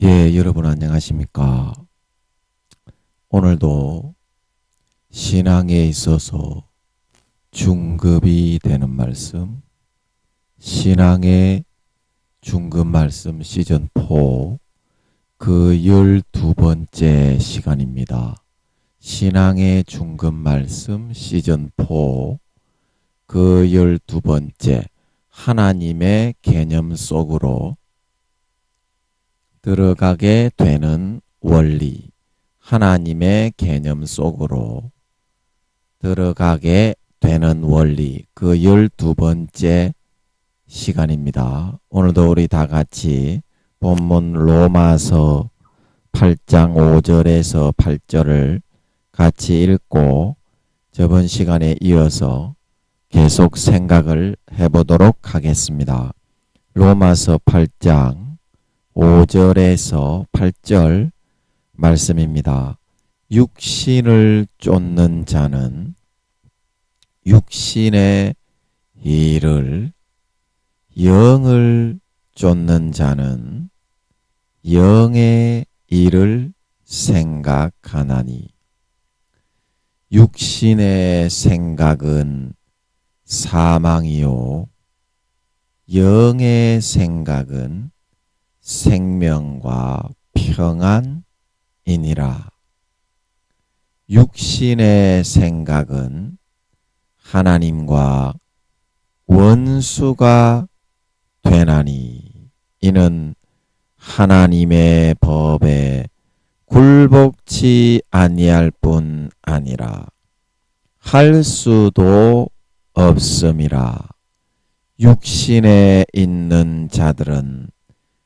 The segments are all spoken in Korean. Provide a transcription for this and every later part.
예, 여러분 안녕하십니까? 오늘도 신앙에 있어서 중급이 되는 말씀, 신앙의 중급 말씀 시즌 4 그 12번째 시간입니다. 신앙의 중급 말씀 시즌 4 그 12번째 하나님의 개념 속으로 들어가게 되는 원리, 하나님의 개념 속으로 들어가게 되는 원리, 그 12번째 시간입니다. 오늘도 우리 다 같이 본문 로마서 8장 5절에서 8절을 같이 읽고 저번 시간에 이어서 계속 생각을 해보도록 하겠습니다. 로마서 8장 5절에서 8절 말씀입니다. 육신을 쫓는 자는 육신의 일을, 영을 쫓는 자는 영의 일을 생각하나니 육신의 생각은 사망이요 영의 생각은 생명과 평안이니라. 육신의 생각은 하나님과 원수가 되나니 이는 하나님의 법에 굴복치 아니할 뿐 아니라 할 수도 없음이라. 육신에 있는 자들은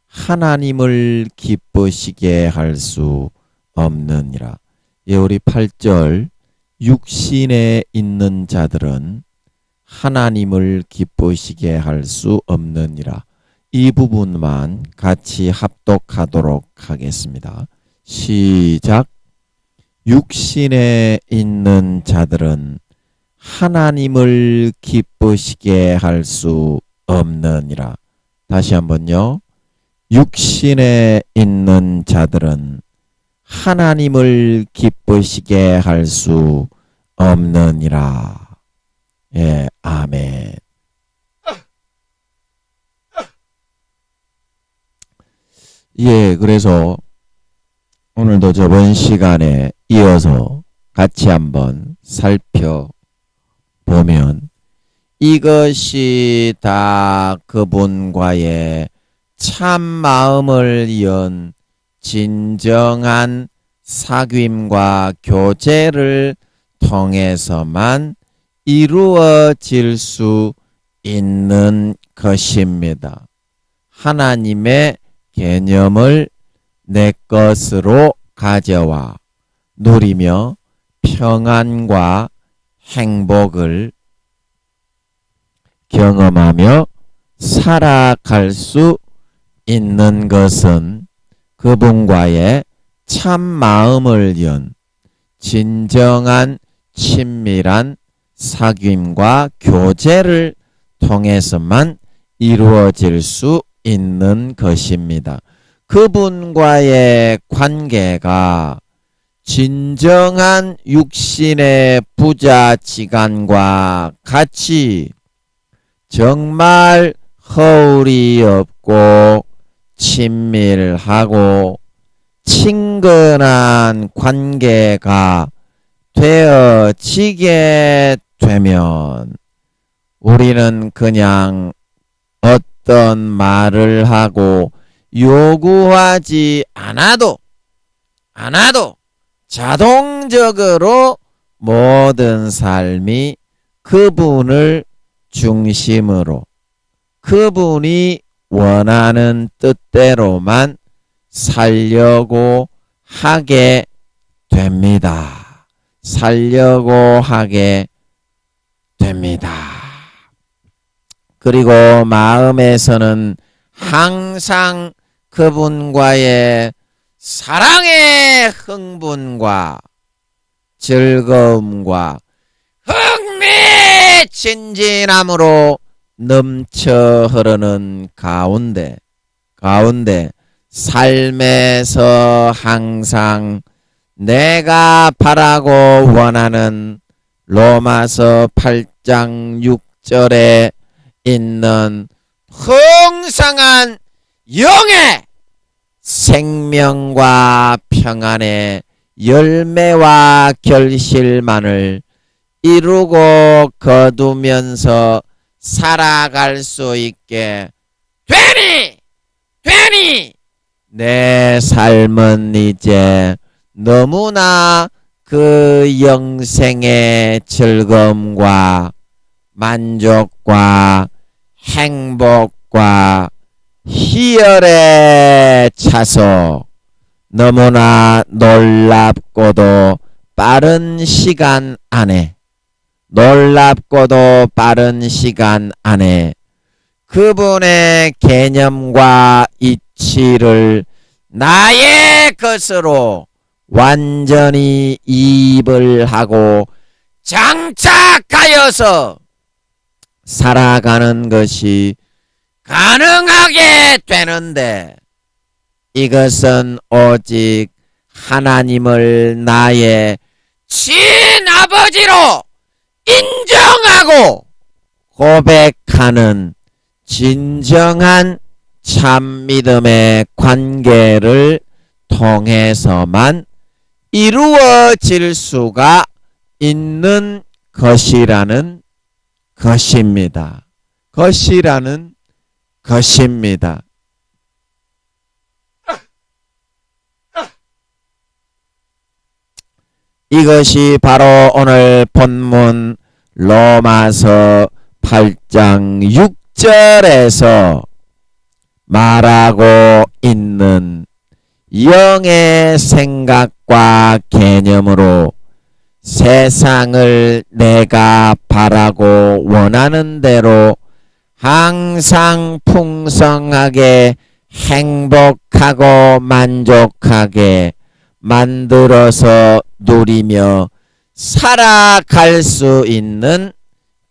하나님을 기쁘시게 할 수 없느니라. 예, 우리 8절 육신에 있는 자들은 하나님을 기쁘시게 할 수 없느니라. 이 부분만 같이 합독하도록 하겠습니다. 시작. 육신에 있는 자들은 하나님을 기쁘시게 할 수 없느니라. 다시 한번요. 육신에 있는 자들은 하나님을 기쁘시게 할 수 없느니라. 예, 아멘. 예, 그래서 오늘도 저번 시간에 이어서 같이 한번 살펴보면 이것이 다 그분과의 참 마음을 연 진정한 사귐과 교제를 통해서만 이루어질 수 있는 것입니다. 하나님의 개념을 내 것으로 가져와 누리며 평안과 행복을 경험하며 살아갈 수 있는 것은 그분과의 참 마음을 연 진정한 친밀한 사귐과 교제를 통해서만 이루어질 수 있는 것입니다. 그분과의 관계가 진정한 육신의 부자지간과 같이 정말 허울이 없고 친밀하고 친근한 관계가 되어지게 되면 우리는 그냥 어떤 말을 하고 요구하지 않아도 자동적으로 모든 삶이 그분을 중심으로 그분이 원하는 뜻대로만 살려고 하게 됩니다. 살려고 하게 됩니다. 그리고 마음에서는 항상 그분과의 사랑의 흥분과 즐거움과 흥미진진함으로 넘쳐 흐르는 가운데 삶에서 항상 내가 바라고 원하는 로마서 8장 6절에 있는 풍성한 영의 생명과 평안의 열매와 결실만을 이루고 거두면서 살아갈 수 있게 되니 내 삶은 이제 너무나 그 영생의 즐거움과 만족과 행복과 희열에 차서 너무나 놀랍고도 빠른 시간 안에 그분의 개념과 이치를 나의 것으로 완전히 이입을 하고 장착하여서 살아가는 것이 가능하게 되는데, 이것은 오직 하나님을 나의 친아버지로 인정하고 고백하는 진정한 참 믿음의 관계를 통해서만 이루어질 수가 있는 것이라는 것입니다. 이것이 바로 오늘 본문 로마서 8장 6절에서 말하고 있는 영의 생각과 개념으로 세상을 내가 바라고 원하는 대로 항상 풍성하게 행복하고 만족하게 만들어서 누리며 살아갈 수 있는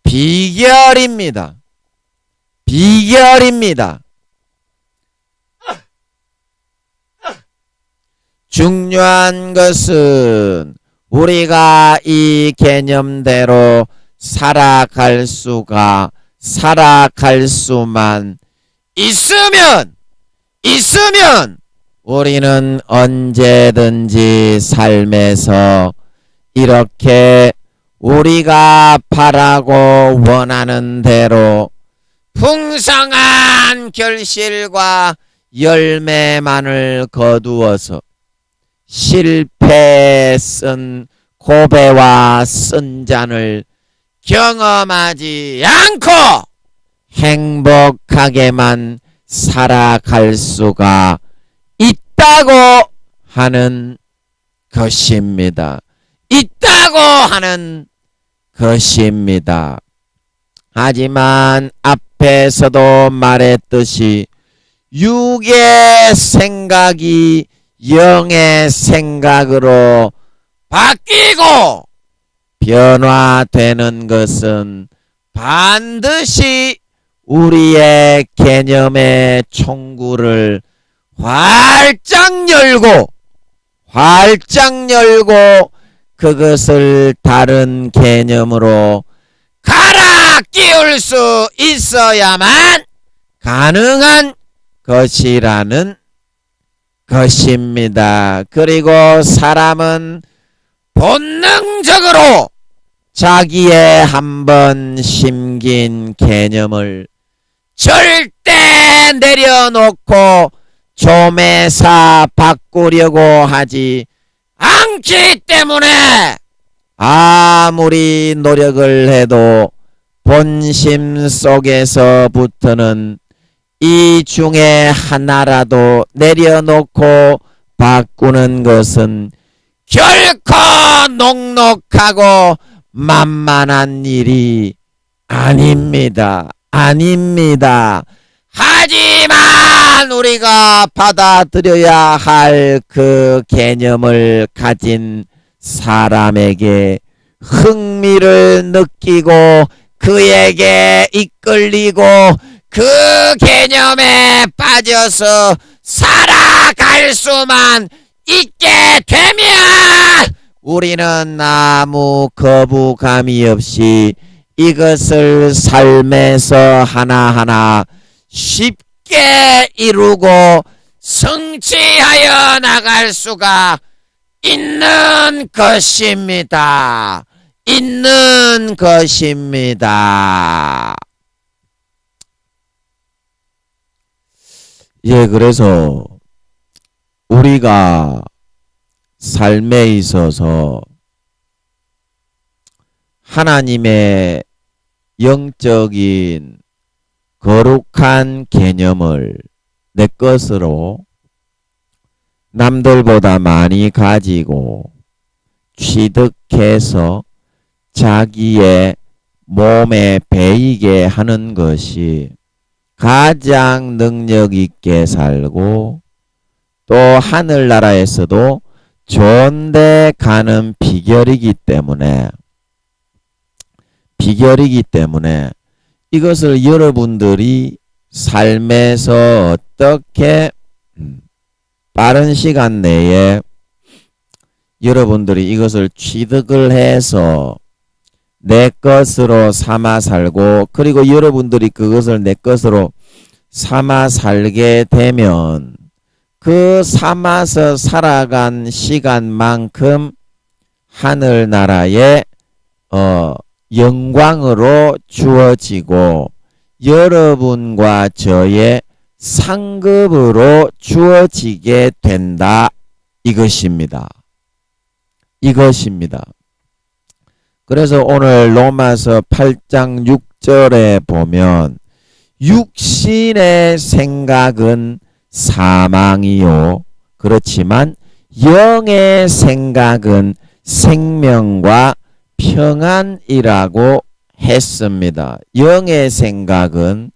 비결입니다. 중요한 것은 우리가 이 개념대로 살아갈 수만 있으면 우리는 언제든지 삶에서 이렇게 우리가 바라고 원하는 대로 풍성한 결실과 열매만을 거두어서 실패에 쓴 고배와 쓴 잔을 경험하지 않고 행복하게만 살아갈 수가 있다고 하는 것입니다. 하지만 앞에서도 말했듯이 육의 생각이 영의 생각으로 바뀌고 변화되는 것은 반드시 우리의 개념의 총구를 활짝 열고 그것을 다른 개념으로 갈아 끼울 수 있어야만 가능한 것이라는 것입니다. 그리고 사람은 본능적으로 자기의 한번 심긴 개념을 절대 내려놓고 조매사 바꾸려고 하지 않기 때문에 아무리 노력을 해도 본심 속에서부터는 이 중에 하나라도 내려놓고 바꾸는 것은 결코 녹록하고 만만한 일이 아닙니다. 하지만 우리가 받아들여야 할 그 개념을 가진 사람에게 흥미를 느끼고 그에게 이끌리고 그 개념에 빠져서 살아 될 수만 있게 되면 우리는 아무 거부감이 없이 이것을 삶에서 하나하나 쉽게 이루고 성취하여 나갈 수가 있는 것입니다. 있는 것입니다. 예, 그래서 우리가 삶에 있어서 하나님의 영적인 거룩한 개념을 내 것으로 남들보다 많이 가지고 취득해서 자기의 몸에 배이게 하는 것이 가장 능력 있게 살고 또 하늘나라에서도 좋은 데 가는 비결이기 때문에 이것을 여러분들이 삶에서 어떻게 빠른 시간 내에 여러분들이 이것을 취득을 해서 내 것으로 삼아 살고 그리고 여러분들이 그것을 내 것으로 삼아 살게 되면 그 삼아서 살아간 시간만큼 하늘나라의 영광으로 주어지고 여러분과 저의 상급으로 주어지게 된다. 이것입니다. 그래서 오늘 로마서 8장 6절에 보면 육신의 생각은 사망이요. 그렇지만 영의 생각은 생명과 평안이라고 했습니다. 영의 생각은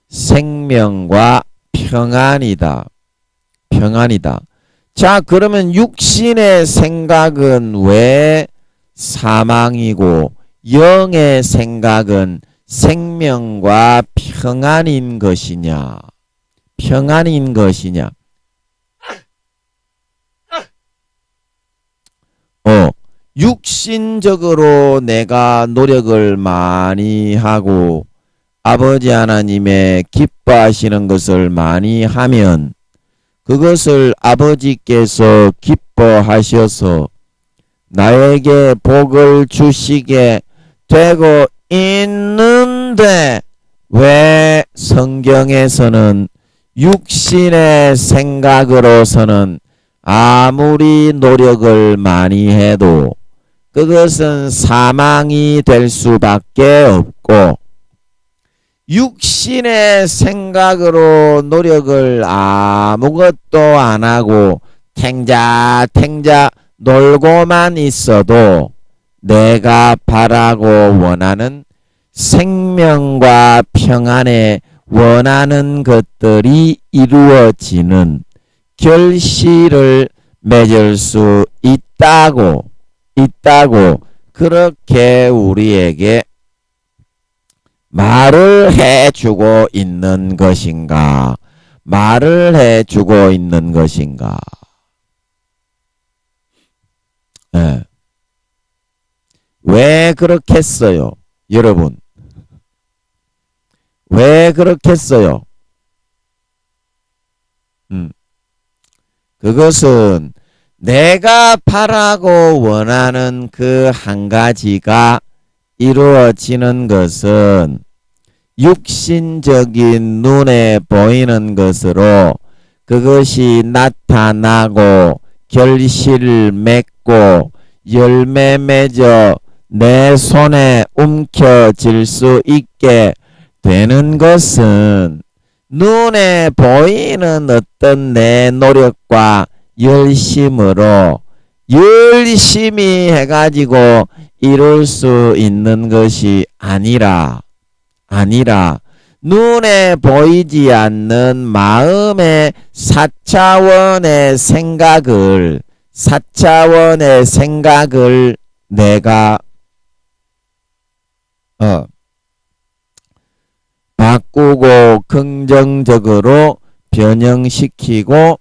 생명과 평안이다. 자, 그러면 육신의 생각은 왜 사망이고 영의 생각은 생명과 평안인 것이냐? 육신적으로 내가 노력을 많이 하고 아버지 하나님의 기뻐하시는 것을 많이 하면 그것을 아버지께서 기뻐하셔서 나에게 복을 주시게 되고 있는데 왜 성경에서는 육신의 생각으로서는 아무리 노력을 많이 해도 그것은 사망이 될 수밖에 없고 육신의 생각으로 노력을 아무것도 안 하고 탱자 놀고만 있어도 내가 바라고 원하는 생명과 평안에 원하는 것들이 이루어지는 결실을 맺을 수 있다고 그렇게 우리에게 말을 해주고 있는 것인가? 네. 왜 그렇겠어요? 여러분. 왜 그렇겠어요? 그것은 내가 바라고 원하는 그 한 가지가 이루어지는 것은 육신적인 눈에 보이는 것으로 그것이 나타나고 결실을 맺고 열매 맺어 내 손에 움켜질 수 있게 되는 것은 눈에 보이는 어떤 내 노력과 열심으로 열심히 해가지고 이룰 수 있는 것이 아니라 눈에 보이지 않는 마음의 4차원의 생각을 내가 바꾸고 긍정적으로 변형시키고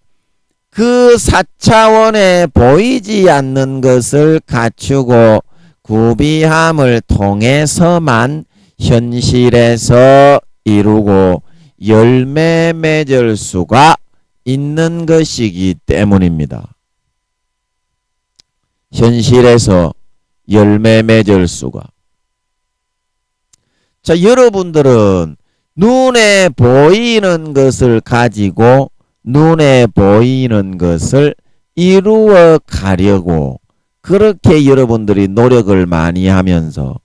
그 4차원에 보이지 않는 것을 갖추고 구비함을 통해서만 현실에서 이루고 열매 맺을 수가 있는 것이기 때문입니다. 현실에서 열매 맺을 수가. 자, 여러분들은 눈에 보이는 것을 가지고 눈에 보이는 것을 이루어 가려고 그렇게 여러분들이 노력을 많이 하면서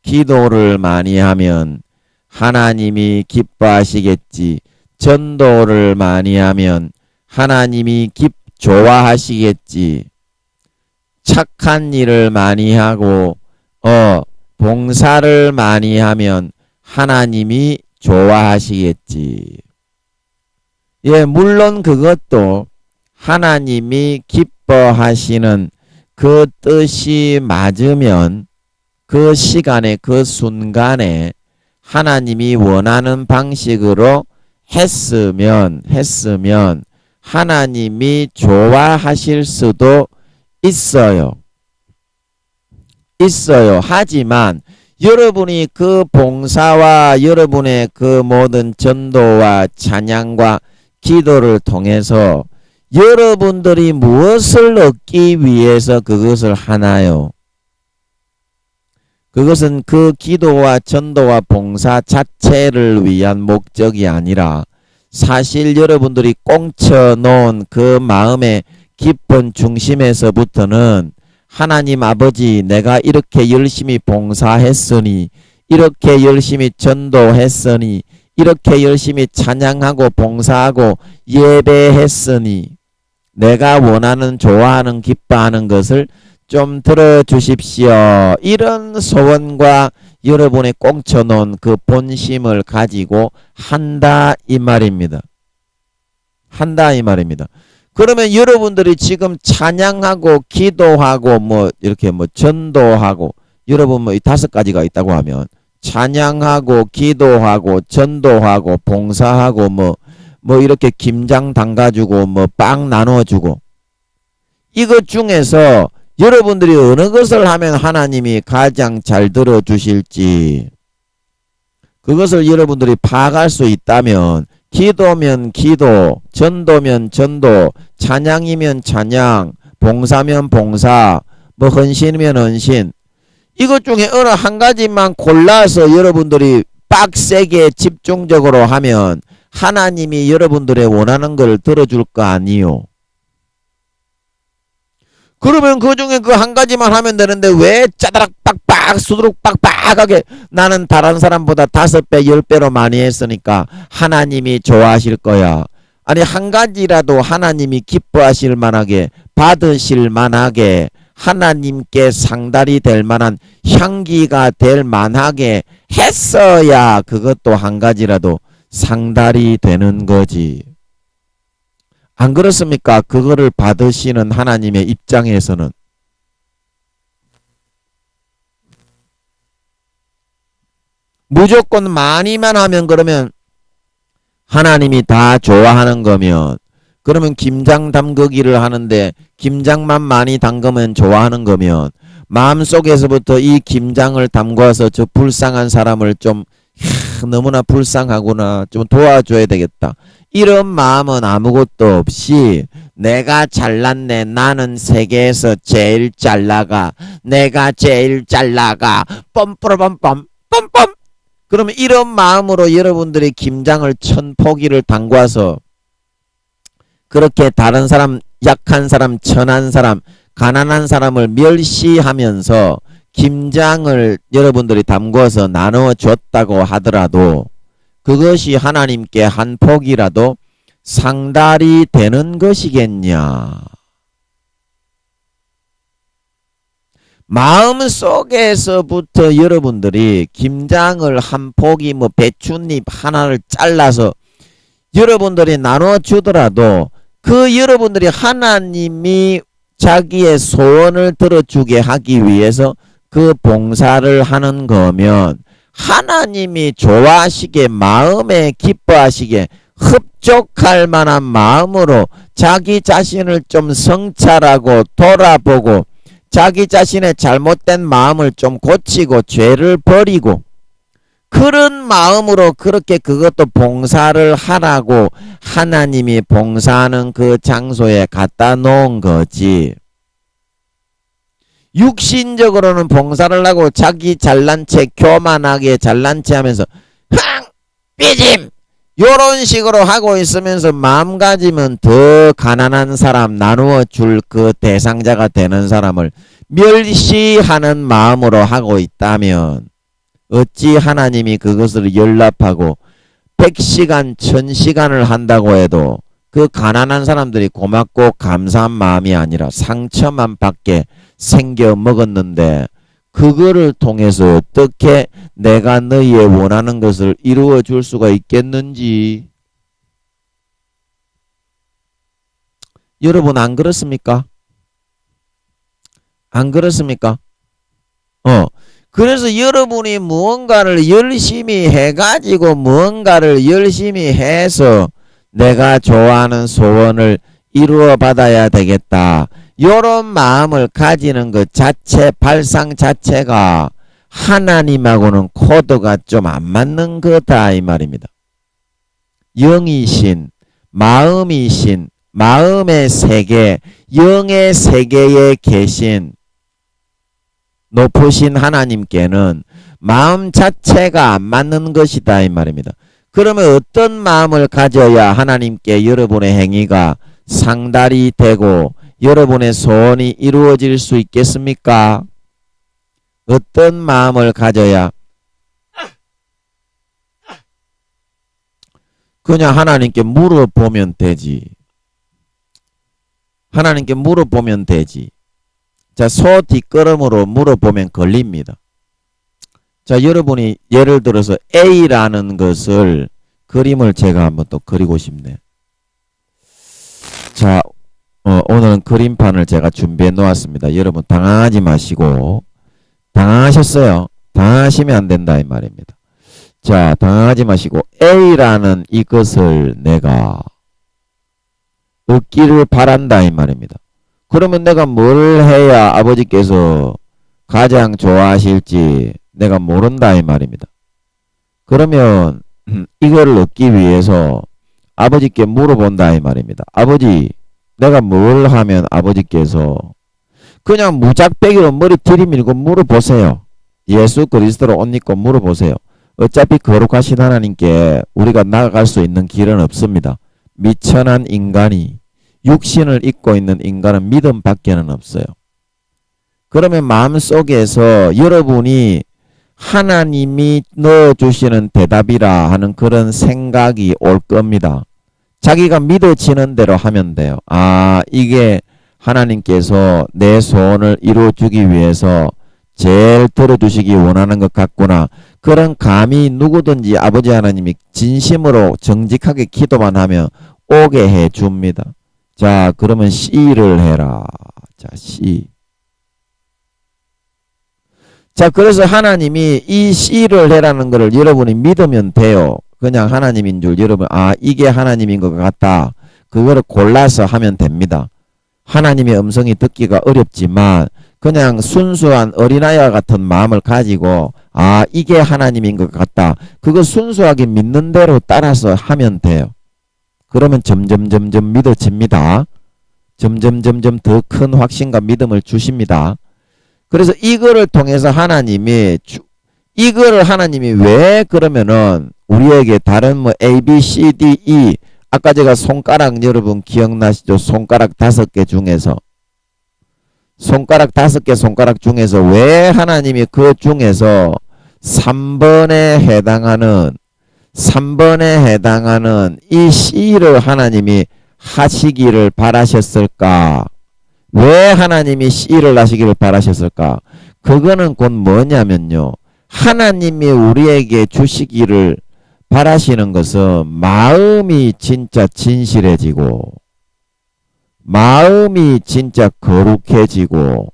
기도를 많이 하면 하나님이 기뻐하시겠지. 전도를 많이 하면 하나님이 좋아하시겠지. 착한 일을 많이 하고 봉사를 많이 하면 하나님이 좋아하시겠지. 예, 물론 그것도 하나님이 기뻐하시는 그 뜻이 맞으면 그 시간에 그 순간에 하나님이 원하는 방식으로 했으면 하나님이 좋아하실 수도 있어요. 하지만 여러분이 그 봉사와 여러분의 그 모든 전도와 찬양과 기도를 통해서 여러분들이 무엇을 얻기 위해서 그것을 하나요? 그것은 그 기도와 전도와 봉사 자체를 위한 목적이 아니라 사실 여러분들이 꽁쳐놓은 그 마음의 깊은 중심에서부터는 하나님 아버지, 내가 이렇게 열심히 봉사했으니, 이렇게 열심히 전도했으니, 이렇게 열심히 찬양하고 봉사하고 예배했으니 내가 원하는, 좋아하는, 기뻐하는 것을 좀 들어주십시오. 이런 소원과 여러분의 꽁쳐놓은 그 본심을 가지고 한다 이 말입니다. 그러면 여러분들이 지금 찬양하고 기도하고 이렇게 전도하고 여러분 이 5가지가 있다고 하면 찬양하고 기도하고 전도하고 봉사하고 이렇게 김장 담가주고 빵 나눠주고 이것 중에서 여러분들이 어느 것을 하면 하나님이 가장 잘 들어주실지 그것을 여러분들이 파악할 수 있다면 기도면 기도, 전도면 전도, 찬양이면 찬양, 봉사면 봉사, 헌신이면 헌신 이것 중에 어느 한 가지만 골라서 여러분들이 빡세게 집중적으로 하면 하나님이 여러분들의 원하는 걸 들어줄 거 아니요. 그러면 그 중에 그 한 가지만 하면 되는데 왜 짜다락 빡빡 수두룩 빡빡하게 나는 다른 사람보다 5배 10배로 많이 했으니까 하나님이 좋아하실 거야. 아니 한 가지라도 하나님이 기뻐하실 만하게 받으실 만하게 하나님께 상달이 될 만한 향기가 될 만하게 했어야 그것도 한 가지라도 상달이 되는 거지. 안 그렇습니까? 그거를 받으시는 하나님의 입장에서는. 무조건 많이만 하면 그러면 하나님이 다 좋아하는 거면 그러면 김장 담그기를 하는데 김장만 많이 담그면 좋아하는 거면 마음속에서부터 이 김장을 담궈서 저 불쌍한 사람을 좀 너무나 불쌍하구나 좀 도와줘야 되겠다. 이런 마음은 아무것도 없이 내가 잘났네. 나는 세계에서 제일 잘 나가. 내가 제일 잘 나가. 뻔뿌러뻔뻔 뻔뻔. 그러면 이런 마음으로 여러분들이 김장을 1000포기를 담궈서 그렇게 다른 사람, 약한 사람, 천한 사람, 가난한 사람을 멸시하면서 김장을 여러분들이 담궈서 나누어 줬다고 하더라도 그것이 하나님께 한 폭이라도 상달이 되는 것이겠냐. 마음속에서부터 여러분들이 김장을 한 포기 배춧잎 하나를 잘라서 여러분들이 나눠 주더라도 그 여러분들이 하나님이 자기의 소원을 들어주게 하기 위해서 그 봉사를 하는 거면 하나님이 좋아하시게 마음에 기뻐하시게 만족할 만한 마음으로 자기 자신을 좀 성찰하고 돌아보고 자기 자신의 잘못된 마음을 좀 고치고 죄를 버리고 그런 마음으로 그렇게 그것도 봉사를 하라고 하나님이 봉사하는 그 장소에 갖다 놓은 거지. 육신적으로는 봉사를 하고 자기 잘난 체 교만하게 잘난 체 하면서 흥! 삐짐! 요런 식으로 하고 있으면서 마음가짐은 더 가난한 사람 나누어 줄 그 대상자가 되는 사람을 멸시하는 마음으로 하고 있다면 어찌 하나님이 그것을 연락하고 100시간 1000시간을 한다고 해도 그 가난한 사람들이 고맙고 감사한 마음이 아니라 상처만 받게 생겨 먹었는데 그거를 통해서 어떻게 내가 너희의 원하는 것을 이루어 줄 수가 있겠는지. 여러분 안 그렇습니까? 안 그렇습니까? 그래서 여러분이 무언가를 열심히 해가지고 무언가를 열심히 해서 내가 좋아하는 소원을 이루어 받아야 되겠다. 요런 마음을 가지는 것 자체, 발상 자체가 하나님하고는 코드가 좀 안 맞는 거다 이 말입니다. 영이신, 마음이신, 마음의 세계, 영의 세계에 계신 높으신 하나님께는 마음 자체가 안 맞는 것이다 이 말입니다. 그러면 어떤 마음을 가져야 하나님께 여러분의 행위가 상달이 되고 여러분의 소원이 이루어질 수 있겠습니까? 어떤 마음을 가져야 그냥 하나님께 물어보면 되지. 하나님께 물어보면 되지. 자, 소 뒷걸음으로 물어보면 걸립니다. 자, 여러분이 예를 들어서 A라는 것을 그림을 제가 한번 또 그리고 싶네. 자, 오늘은 그림판을 제가 준비해 놓았습니다. 여러분 당황하지 마시고. 당황하셨어요? 당황하시면 안 된다 이 말입니다. 자, 당황하지 마시고 A라는 이것을 내가 얻기를 바란다 이 말입니다. 그러면 내가 뭘 해야 아버지께서 가장 좋아하실지 내가 모른다 이 말입니다. 그러면 이거를 얻기 위해서 아버지께 물어본다 이 말입니다. 아버지, 내가 뭘 하면 아버지께서 그냥 무작배기로 머리 들이밀고 물어보세요. 예수 그리스도로 옷 입고 물어보세요. 어차피 거룩하신 하나님께 우리가 나아갈 수 있는 길은 없습니다. 미천한 인간이 육신을 입고 있는 인간은 믿음밖에는 없어요. 그러면 마음속에서 여러분이 하나님이 넣어주시는 대답이라 하는 그런 생각이 올 겁니다. 자기가 믿어지는 대로 하면 돼요. 아, 이게 하나님께서 내 소원을 이루어주기 위해서 제일 들어주시기 원하는 것 같구나. 그런 감이 누구든지 아버지 하나님이 진심으로 정직하게 기도만 하면 오게 해줍니다. 자, 그러면 C를 해라. 자, C. 자, 그래서 하나님이 이 C를 해라는 것을 여러분이 믿으면 돼요. 그냥 하나님인 줄 여러분, 아, 이게 하나님인 것 같다. 그거를 골라서 하면 됩니다. 하나님의 음성이 듣기가 어렵지만 그냥 순수한 어린아이와 같은 마음을 가지고 아, 이게 하나님인 것 같다. 그거 순수하게 믿는 대로 따라서 하면 돼요. 그러면 점점 믿어집니다. 점점 더 큰 확신과 믿음을 주십니다. 그래서 이거를 통해서 하나님이 왜 그러면은 우리에게 다른 뭐 A, B, C, D, E 아까 제가 손가락 여러분 기억나시죠? 손가락 5개 중에서 손가락 5개 손가락 중에서 왜 하나님이 그 중에서 3번에 해당하는 이 C를 하나님이 하시기를 바라셨을까? 왜 하나님이 C를 하시기를 바라셨을까? 그거는 곧 뭐냐면요. 하나님이 우리에게 주시기를 바라시는 것은 마음이 진짜 진실해지고 마음이 진짜 거룩해지고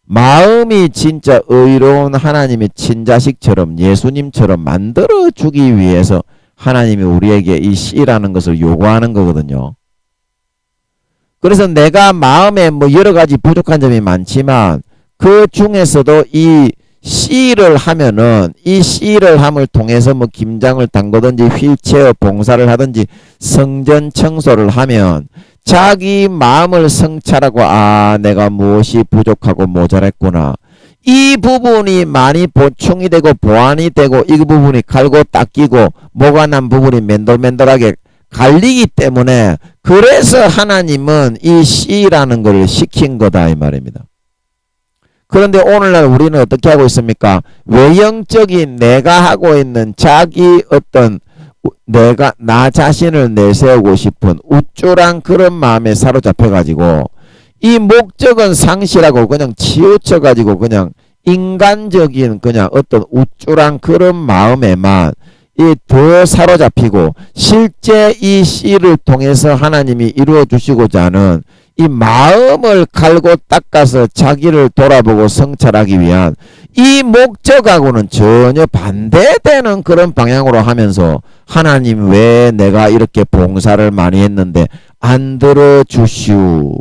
마음이 진짜 의로운 하나님의 친자식처럼 예수님처럼 만들어주기 위해서 하나님이 우리에게 이 씨라는 것을 요구하는 거거든요. 그래서 내가 마음에 뭐 여러 가지 부족한 점이 많지만 그 중에서도 이 씨를 하면은 이 씨를 함을 통해서 뭐 김장을 담그든지 휠체어 봉사를 하든지 성전 청소를 하면 자기 마음을 성찰하고 내가 무엇이 부족하고 모자랐구나. 이 부분이 많이 보충이 되고 보완이 되고 이 부분이 갈고 닦이고 모가 난 부분이 맨돌맨돌하게 갈리기 때문에 그래서 하나님은 이 씨라는 걸 시킨 거다 이 말입니다. 그런데 오늘날 우리는 어떻게 하고 있습니까? 외형적인 내가 하고 있는 자기 어떤 내가 나 자신을 내세우고 싶은 우쭐한 그런 마음에 사로잡혀가지고 이 목적은 상실하고 그냥 치우쳐가지고 그냥 인간적인 그냥 어떤 우쭐한 그런 마음에만 이 더 사로잡히고 실제 이 씨를 통해서 하나님이 이루어 주시고자 하는 이 마음을 갈고 닦아서 자기를 돌아보고 성찰하기 위한 이 목적하고는 전혀 반대되는 그런 방향으로 하면서 하나님 왜 내가 이렇게 봉사를 많이 했는데 안 들어주시오.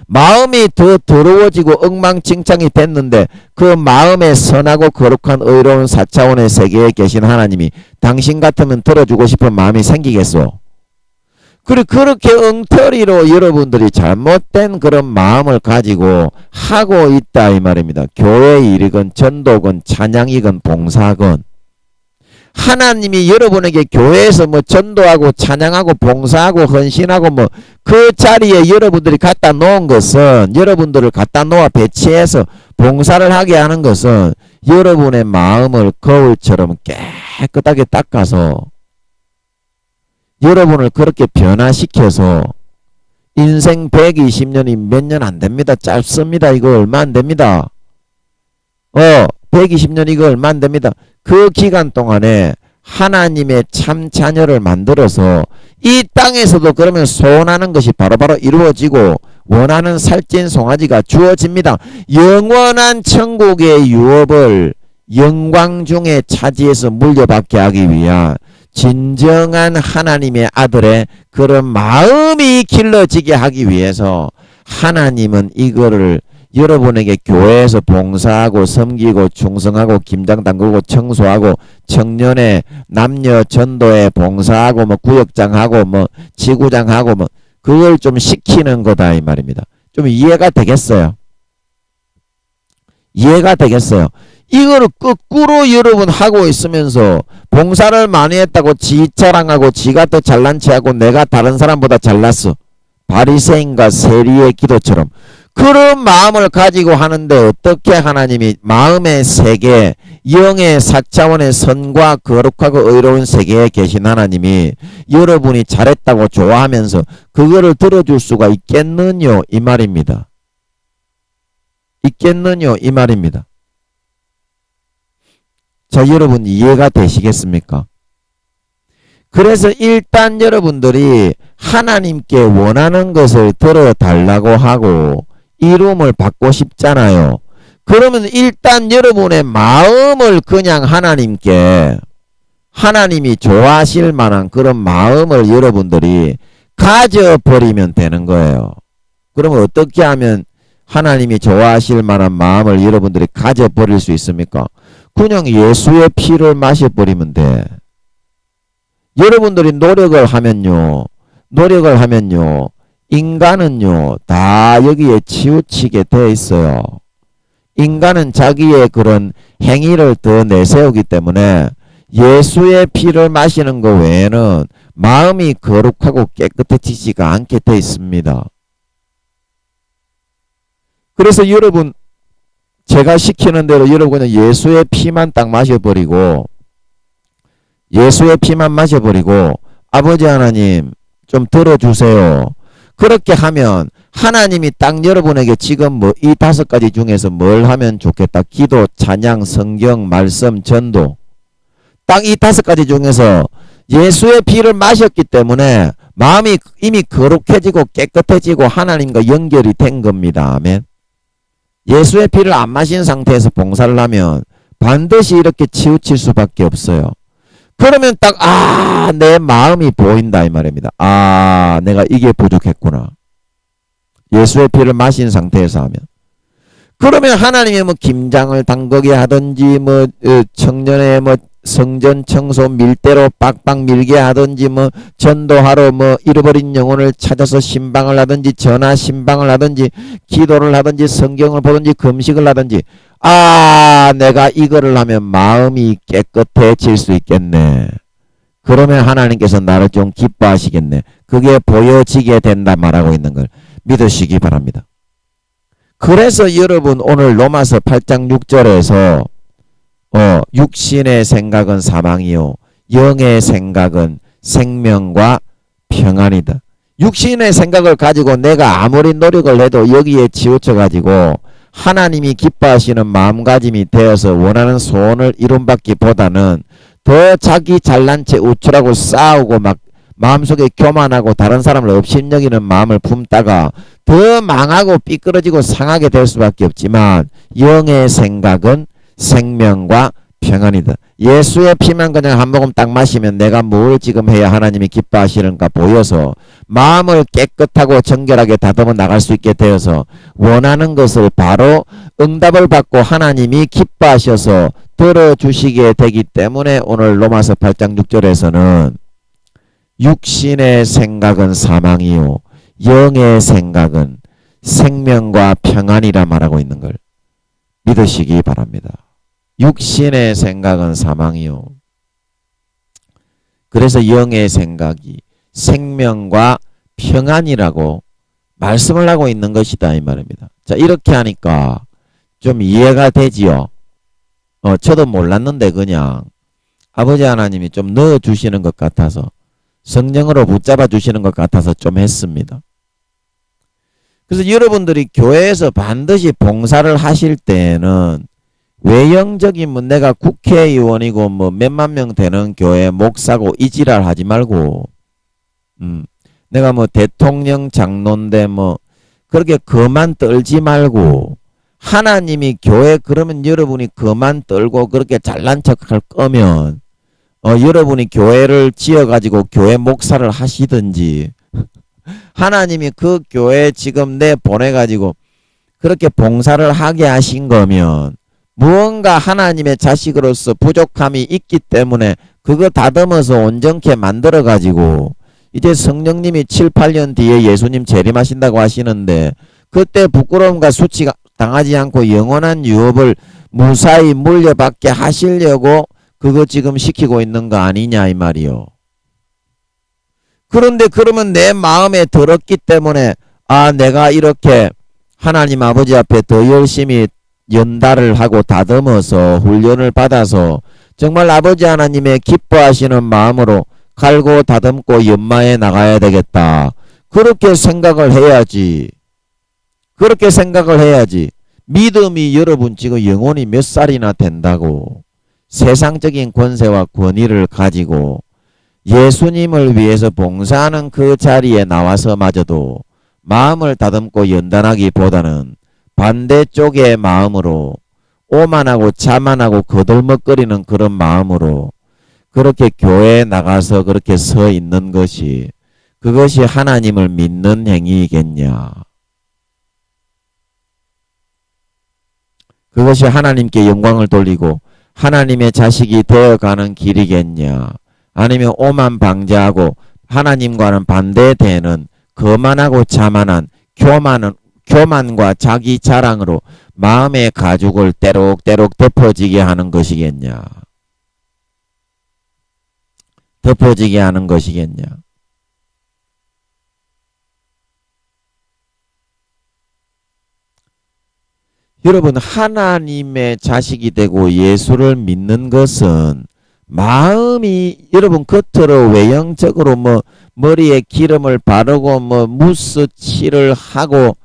마음이 더 더러워지고 엉망진창이 됐는데 그 마음에 선하고 거룩한 의로운 4차원의 세계에 계신 하나님이 당신 같으면 들어주고 싶은 마음이 생기겠소? 그리고 그렇게 엉터리로 여러분들이 잘못된 그런 마음을 가지고 하고 있다 이 말입니다. 교회 일이건 전도건 찬양이건 봉사건 하나님이 여러분에게 교회에서 뭐 전도하고 찬양하고 봉사하고 헌신하고 뭐 그 자리에 여러분들이 갖다 놓은 것은 여러분들을 갖다 놓아 배치해서 봉사를 하게 하는 것은 여러분의 마음을 거울처럼 깨끗하게 닦아서 여러분을 그렇게 변화시켜서 인생 120년이 몇 년 안 됩니다. 짧습니다. 이거 얼마 안 됩니다. 120년 이거 얼마 안 됩니다. 그 기간 동안에 하나님의 참 자녀를 만들어서 이 땅에서도 그러면 소원하는 것이 바로바로 이루어지고 원하는 살찐 송아지가 주어집니다. 영원한 천국의 유업을 영광 중에 차지해서 물려받게 하기 위한 진정한 하나님의 아들의 그런 마음이 길러지게 하기 위해서 하나님은 이거를 여러분에게 교회에서 봉사하고 섬기고 충성하고 김장 담그고 청소하고 청년의 남녀 전도에 봉사하고 뭐 구역장하고 뭐 지구장하고 뭐 그걸 좀 시키는 거다 이 말입니다. 좀 이해가 되겠어요? 이해가 되겠어요? 이거를 거꾸로 여러분 하고 있으면서 봉사를 많이 했다고 지 자랑하고 지가 더 잘난 체하고 내가 다른 사람보다 잘났어. 바리새인과 세리의 기도처럼 그런 마음을 가지고 하는데 어떻게 하나님이 마음의 세계, 영의 4차원의 선과 거룩하고 의로운 세계에 계신 하나님이 여러분이 잘했다고 좋아하면서 그거를 들어줄 수가 있겠느냐 이 말입니다. 있겠느냐 이 말입니다. 자, 여러분 이해가 되시겠습니까? 그래서 일단 여러분들이 하나님께 원하는 것을 들어달라고 하고 이름을 받고 싶잖아요. 그러면 일단 여러분의 마음을 그냥 하나님께 하나님이 좋아하실 만한 그런 마음을 여러분들이 가져버리면 되는 거예요. 그러면 어떻게 하면 하나님이 좋아하실 만한 마음을 여러분들이 가져버릴 수 있습니까? 그냥 예수의 피를 마셔버리면 돼. 여러분들이 노력을 하면요. 인간은요. 다 여기에 치우치게 돼 있어요. 인간은 자기의 그런 행위를 더 내세우기 때문에 예수의 피를 마시는 것 외에는 마음이 거룩하고 깨끗해지지가 않게 돼 있습니다. 그래서 여러분 제가 시키는 대로 여러분은 예수의 피만 딱 마셔버리고 예수의 피만 마셔버리고 아버지 하나님 좀 들어주세요. 그렇게 하면 하나님이 딱 여러분에게 지금 뭐 이 5가지 중에서 뭘 하면 좋겠다. 기도, 찬양, 성경, 말씀, 전도. 딱 이 5가지 중에서 예수의 피를 마셨기 때문에 마음이 이미 거룩해지고 깨끗해지고 하나님과 연결이 된 겁니다. 아멘. 예수의 피를 안 마신 상태에서 봉사를 하면 반드시 이렇게 치우칠 수밖에 없어요. 그러면 딱, 내 마음이 보인다 이 말입니다. 내가 이게 부족했구나. 예수의 피를 마신 상태에서 하면. 그러면 하나님의 뭐 김장을 담그게 하든지 뭐 청년의 뭐 성전 청소 밀대로 빡빡 밀게 하든지 뭐 전도하러 뭐 잃어버린 영혼을 찾아서 신방을 하든지 전화 신방을 하든지 기도를 하든지 성경을 보든지 금식을 하든지 내가 이거를 하면 마음이 깨끗해질 수 있겠네. 그러면 하나님께서 나를 좀 기뻐하시겠네. 그게 보여지게 된다 말하고 있는 걸 믿으시기 바랍니다. 그래서 여러분 오늘 로마서 8장 6절에서 육신의 생각은 사망이요 영의 생각은 생명과 평안이다. 육신의 생각을 가지고 내가 아무리 노력을 해도 여기에 치우쳐 가지고 하나님이 기뻐하시는 마음가짐이 되어서 원하는 소원을 이룬받기보다는 더 자기 잘난 채 우쭐하고 싸우고 막 마음속에 교만하고 다른 사람을 업신여기는 마음을 품다가 더 망하고 삐끄러지고 상하게 될 수밖에 없지만 영의 생각은 생명과 평안이다. 예수의 피만 그냥 한 모금 딱 마시면 내가 뭘 지금 해야 하나님이 기뻐하시는가 보여서 마음을 깨끗하고 정결하게 다듬어 나갈 수 있게 되어서 원하는 것을 바로 응답을 받고 하나님이 기뻐하셔서 들어주시게 되기 때문에 오늘 로마서 8장 6절에서는 육신의 생각은 사망이요 영의 생각은 생명과 평안이라 말하고 있는 걸 믿으시기 바랍니다. 육신의 생각은 사망이요. 그래서 영의 생각이 생명과 평안이라고 말씀을 하고 있는 것이다 이 말입니다. 자, 이렇게 하니까 좀 이해가 되지요. 저도 몰랐는데 그냥 아버지 하나님이 좀 넣어주시는 것 같아서 성령으로 붙잡아 주시는 것 같아서 좀 했습니다. 그래서 여러분들이 교회에서 반드시 봉사를 하실 때는 외형적인 뭐 내가 국회의원이고 뭐 몇만 명 되는 교회 목사고 이 지랄 하지 말고 내가 뭐 대통령 장로인데 뭐 그렇게 그만 떨지 말고 하나님이 교회 그러면 여러분이 그만 떨고 그렇게 잘난 척할 거면 여러분이 교회를 지어가지고 교회 목사를 하시든지 하나님이 그 교회 지금 내 보내가지고 그렇게 봉사를 하게 하신 거면 무언가 하나님의 자식으로서 부족함이 있기 때문에 그거 다듬어서 온전케 만들어가지고 이제 성령님이 7, 8년 뒤에 예수님 재림하신다고 하시는데 그때 부끄러움과 수치 당하지 않고 영원한 유업을 무사히 물려받게 하시려고 그거 지금 시키고 있는 거 아니냐 이 말이요. 그런데 그러면 내 마음에 들었기 때문에 내가 이렇게 하나님 아버지 앞에 더 열심히 연달을 하고 다듬어서 훈련을 받아서 정말 아버지 하나님의 기뻐하시는 마음으로 갈고 다듬고 연마해 나가야 되겠다. 그렇게 생각을 해야지. 그렇게 생각을 해야지. 믿음이 여러분 지금 영혼이 몇 살이나 된다고 세상적인 권세와 권위를 가지고 예수님을 위해서 봉사하는 그 자리에 나와서마저도 마음을 다듬고 연단하기보다는 반대쪽의 마음으로 오만하고 자만하고 거들먹거리는 그런 마음으로 그렇게 교회에 나가서 그렇게 서 있는 것이 그것이 하나님을 믿는 행위이겠냐. 그것이 하나님께 영광을 돌리고 하나님의 자식이 되어가는 길이겠냐. 아니면 오만 방자하고 하나님과는 반대되는 거만하고 자만한 교만과 자기 자랑으로 마음의 가죽을 때록때록 덮어지게 하는 것이겠냐. 덮어지게 하는 것이겠냐. 여러분 하나님의 자식이 되고 예수를 믿는 것은 마음이 여러분 겉으로 외형적으로 뭐 머리에 기름을 바르고 뭐 무스 칠을 하고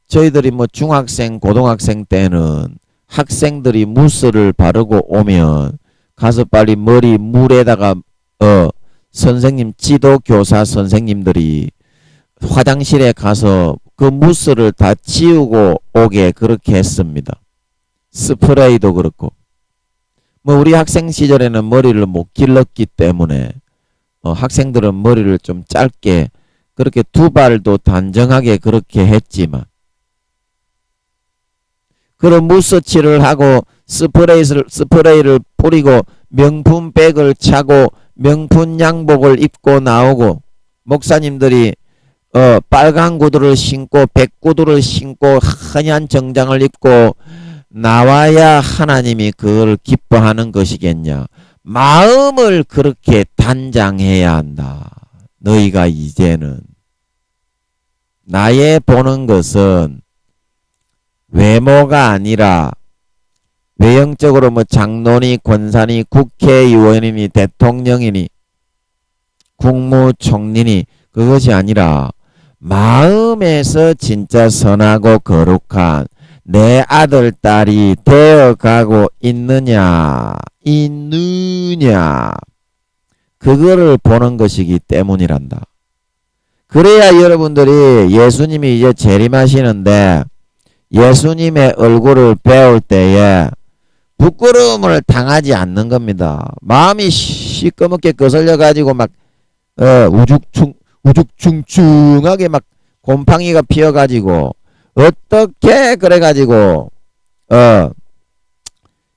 저희들이 뭐 중학생 고등학생 때는 학생들이 무스를 바르고 오면 가서 빨리 머리 물에다가 선생님 지도교사 선생님들이 화장실에 가서 그 무스를 다 지우고 오게 그렇게 했습니다. 스프레이도 그렇고 뭐 우리 학생 시절에는 머리를 못 길렀기 때문에 학생들은 머리를 좀 짧게 그렇게 두발도 단정하게 그렇게 했지만 그런 무스칠을 하고 스프레이를 뿌리고 명품 백을 차고 명품 양복을 입고 나오고 목사님들이 빨간 구두를 신고 백구두를 신고 하얀 정장을 입고 나와야 하나님이 그걸 기뻐하는 것이겠냐. 마음을 그렇게 단장해야 한다. 너희가 이제는 나의 보는 것은 외모가 아니라 외형적으로 뭐 장로니 권사니 국회의원이니 대통령이니 국무총리니 그것이 아니라 마음에서 진짜 선하고 거룩한 내 아들 딸이 되어가고 있느냐 그거를 보는 것이기 때문이란다. 그래야 여러분들이 예수님이 이제 재림하시는데 예수님의 얼굴을 배울 때에 부끄러움을 당하지 않는 겁니다. 마음이 시꺼멓게 거슬려 가지고 막 우죽충충하게 막 곰팡이가 피어 가지고 어떻게 그래 가지고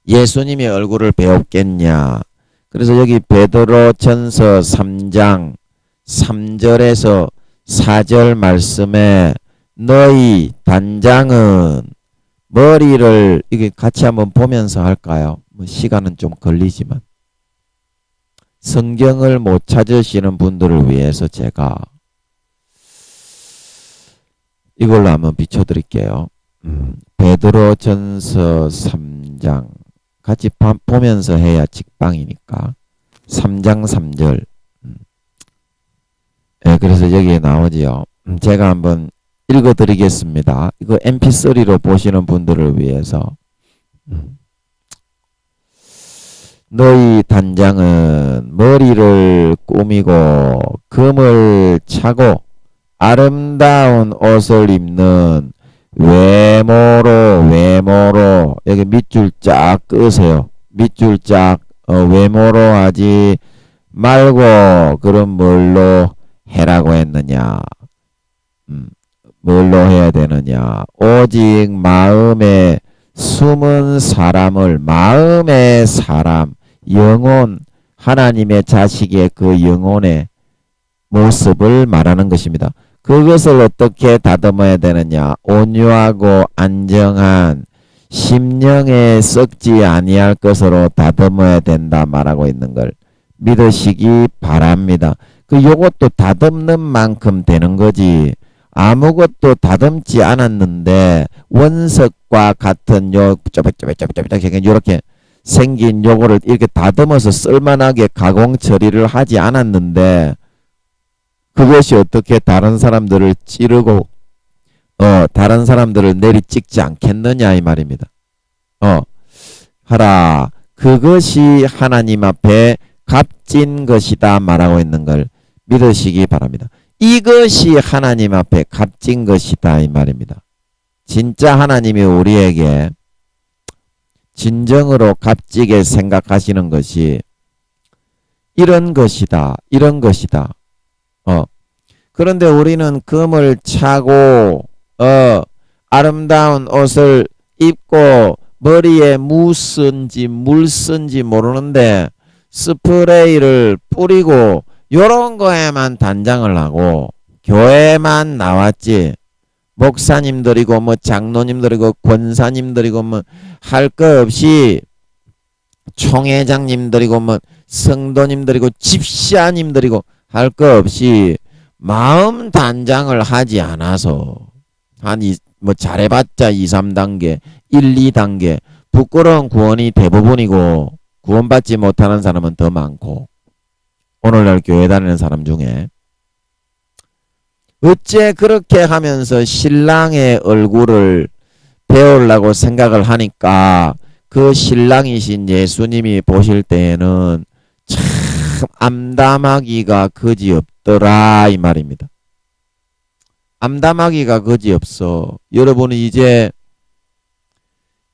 예수님의 얼굴을 배웠겠냐. 그래서 여기 베드로전서 3장 3절에서 4절 말씀에 너희 단장은 머리를 이게 같이 한번 보면서 할까요? 뭐 시간은 좀 걸리지만 성경을 못 찾으시는 분들을 위해서 제가 이걸로 한번 비춰드릴게요. 베드로전서 3장 같이 보면서 해야 직방이니까 3장 3절 그래서 여기에 나오지요. 제가 한번 읽어드리겠습니다. 이거 mp3로 보시는 분들을 위해서 너희 단장은 머리를 꾸미고 금을 차고 아름다운 옷을 입는 외모로 여기 밑줄 쫙 끄세요. 밑줄 쫙 외모로 하지 말고 그럼 뭘로 해라고 했느냐. 뭘로 해야 되느냐. 오직 마음에 숨은 사람을 마음의 사람 영혼 하나님의 자식의 그 영혼의 모습을 말하는 것입니다. 그것을 어떻게 다듬어야 되느냐. 온유하고 안정한 심령에 썩지 아니할 것으로 다듬어야 된다 말하고 있는 걸 믿으시기 바랍니다. 요것도 다듬는 만큼 되는 거지. 아무것도 다듬지 않았는데 원석과 같은 요 쪼백쪼백쪼백쪼백 이렇게 생긴 요거를 이렇게 다듬어서 쓸만하게 가공 처리를 하지 않았는데 그것이 어떻게 다른 사람들을 찌르고 다른 사람들을 내리 찍지 않겠느냐 이 말입니다. 하라. 그것이 하나님 앞에 값진 것이다 말하고 있는 걸 믿으시기 바랍니다. 이것이 하나님 앞에 값진 것이다 이 말입니다. 진짜 하나님이 우리에게 진정으로 값지게 생각하시는 것이 이런 것이다. 그런데 우리는 금을 차고 아름다운 옷을 입고 머리에 무슨지 물쓴지 모르는데 스프레이를 뿌리고 요런 거에만 단장을 하고 교회만 나왔지 목사님들이고 뭐 장로님들이고 권사님들이고 뭐 할 거 없이 총회장님들이고 뭐 성도님들이고 집사님들이고 할 거 없이 마음 단장을 하지 않아서 뭐 잘해봤자 2, 3단계 1, 2단계 부끄러운 구원이 대부분이고 구원받지 못하는 사람은 더 많고 오늘날 교회 다니는 사람 중에 어째 그렇게 하면서 신랑의 얼굴을 배우려고 생각을 하니까 그 신랑이신 예수님이 보실 때에는 참 암담하기가 그지없더라 이 말입니다. 암담하기가 그지없어. 여러분은 이제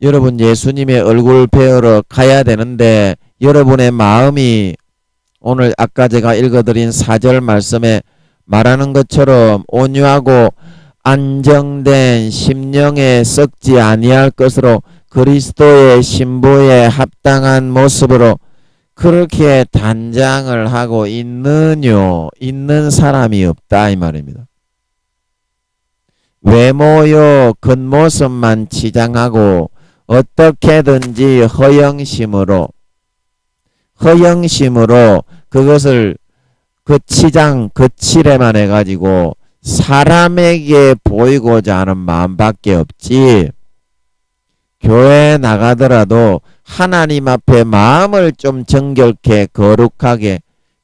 여러분 예수님의 얼굴 배우러 가야 되는데 여러분의 마음이 오늘 아까 제가 읽어드린 4절 말씀에 말하는 것처럼 온유하고 안정된 심령에 썩지 아니할 것으로 그리스도의 신부에 합당한 모습으로 그렇게 단장을 하고 있는 사람이 없다 이 말입니다. 외모요 겉모습만 치장하고 어떻게든지 허영심으로 그것을 그 치장 그 칠에만 해가지고 사람에게 보이고자 하는 마음밖에 없지. 교회 나가더라도 하나님 앞에 마음을 좀 정결케 거룩하게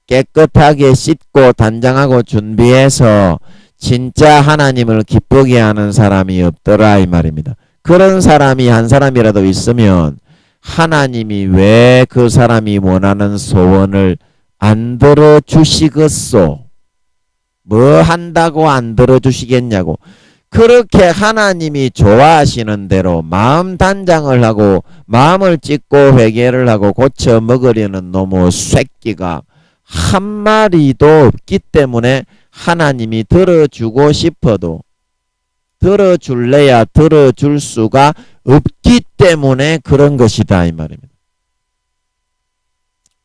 깨끗하게 씻고 단장하고 준비해서 진짜 하나님을 기쁘게 하는 사람이 없더라 이 말입니다. 그런 사람이 한 사람이라도 있으면 하나님이 왜 그 사람이 원하는 소원을 안 들어주시겠소? 뭐 한다고 안 들어주시겠냐고. 그렇게 하나님이 좋아하시는 대로 마음 단장을 하고 마음을 찢고 회개를 하고 고쳐 먹으려는 놈의 새끼가 한 마리도 없기 때문에 하나님이 들어주고 싶어도 들어줄래야 들어줄 수가 없기 때문에 그런 것이다 이 말입니다.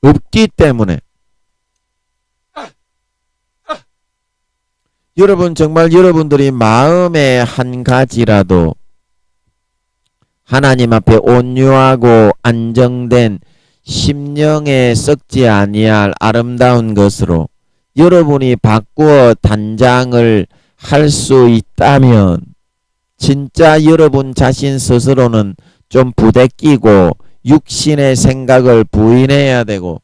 없기 때문에. 여러분 정말 여러분들이 마음에 한 가지라도 하나님 앞에 온유하고 안정된 심령에 썩지 아니할 아름다운 것으로 여러분이 바꾸어 단장을 할 수 있다면 진짜 여러분 자신 스스로는 좀 부대끼고 육신의 생각을 부인해야 되고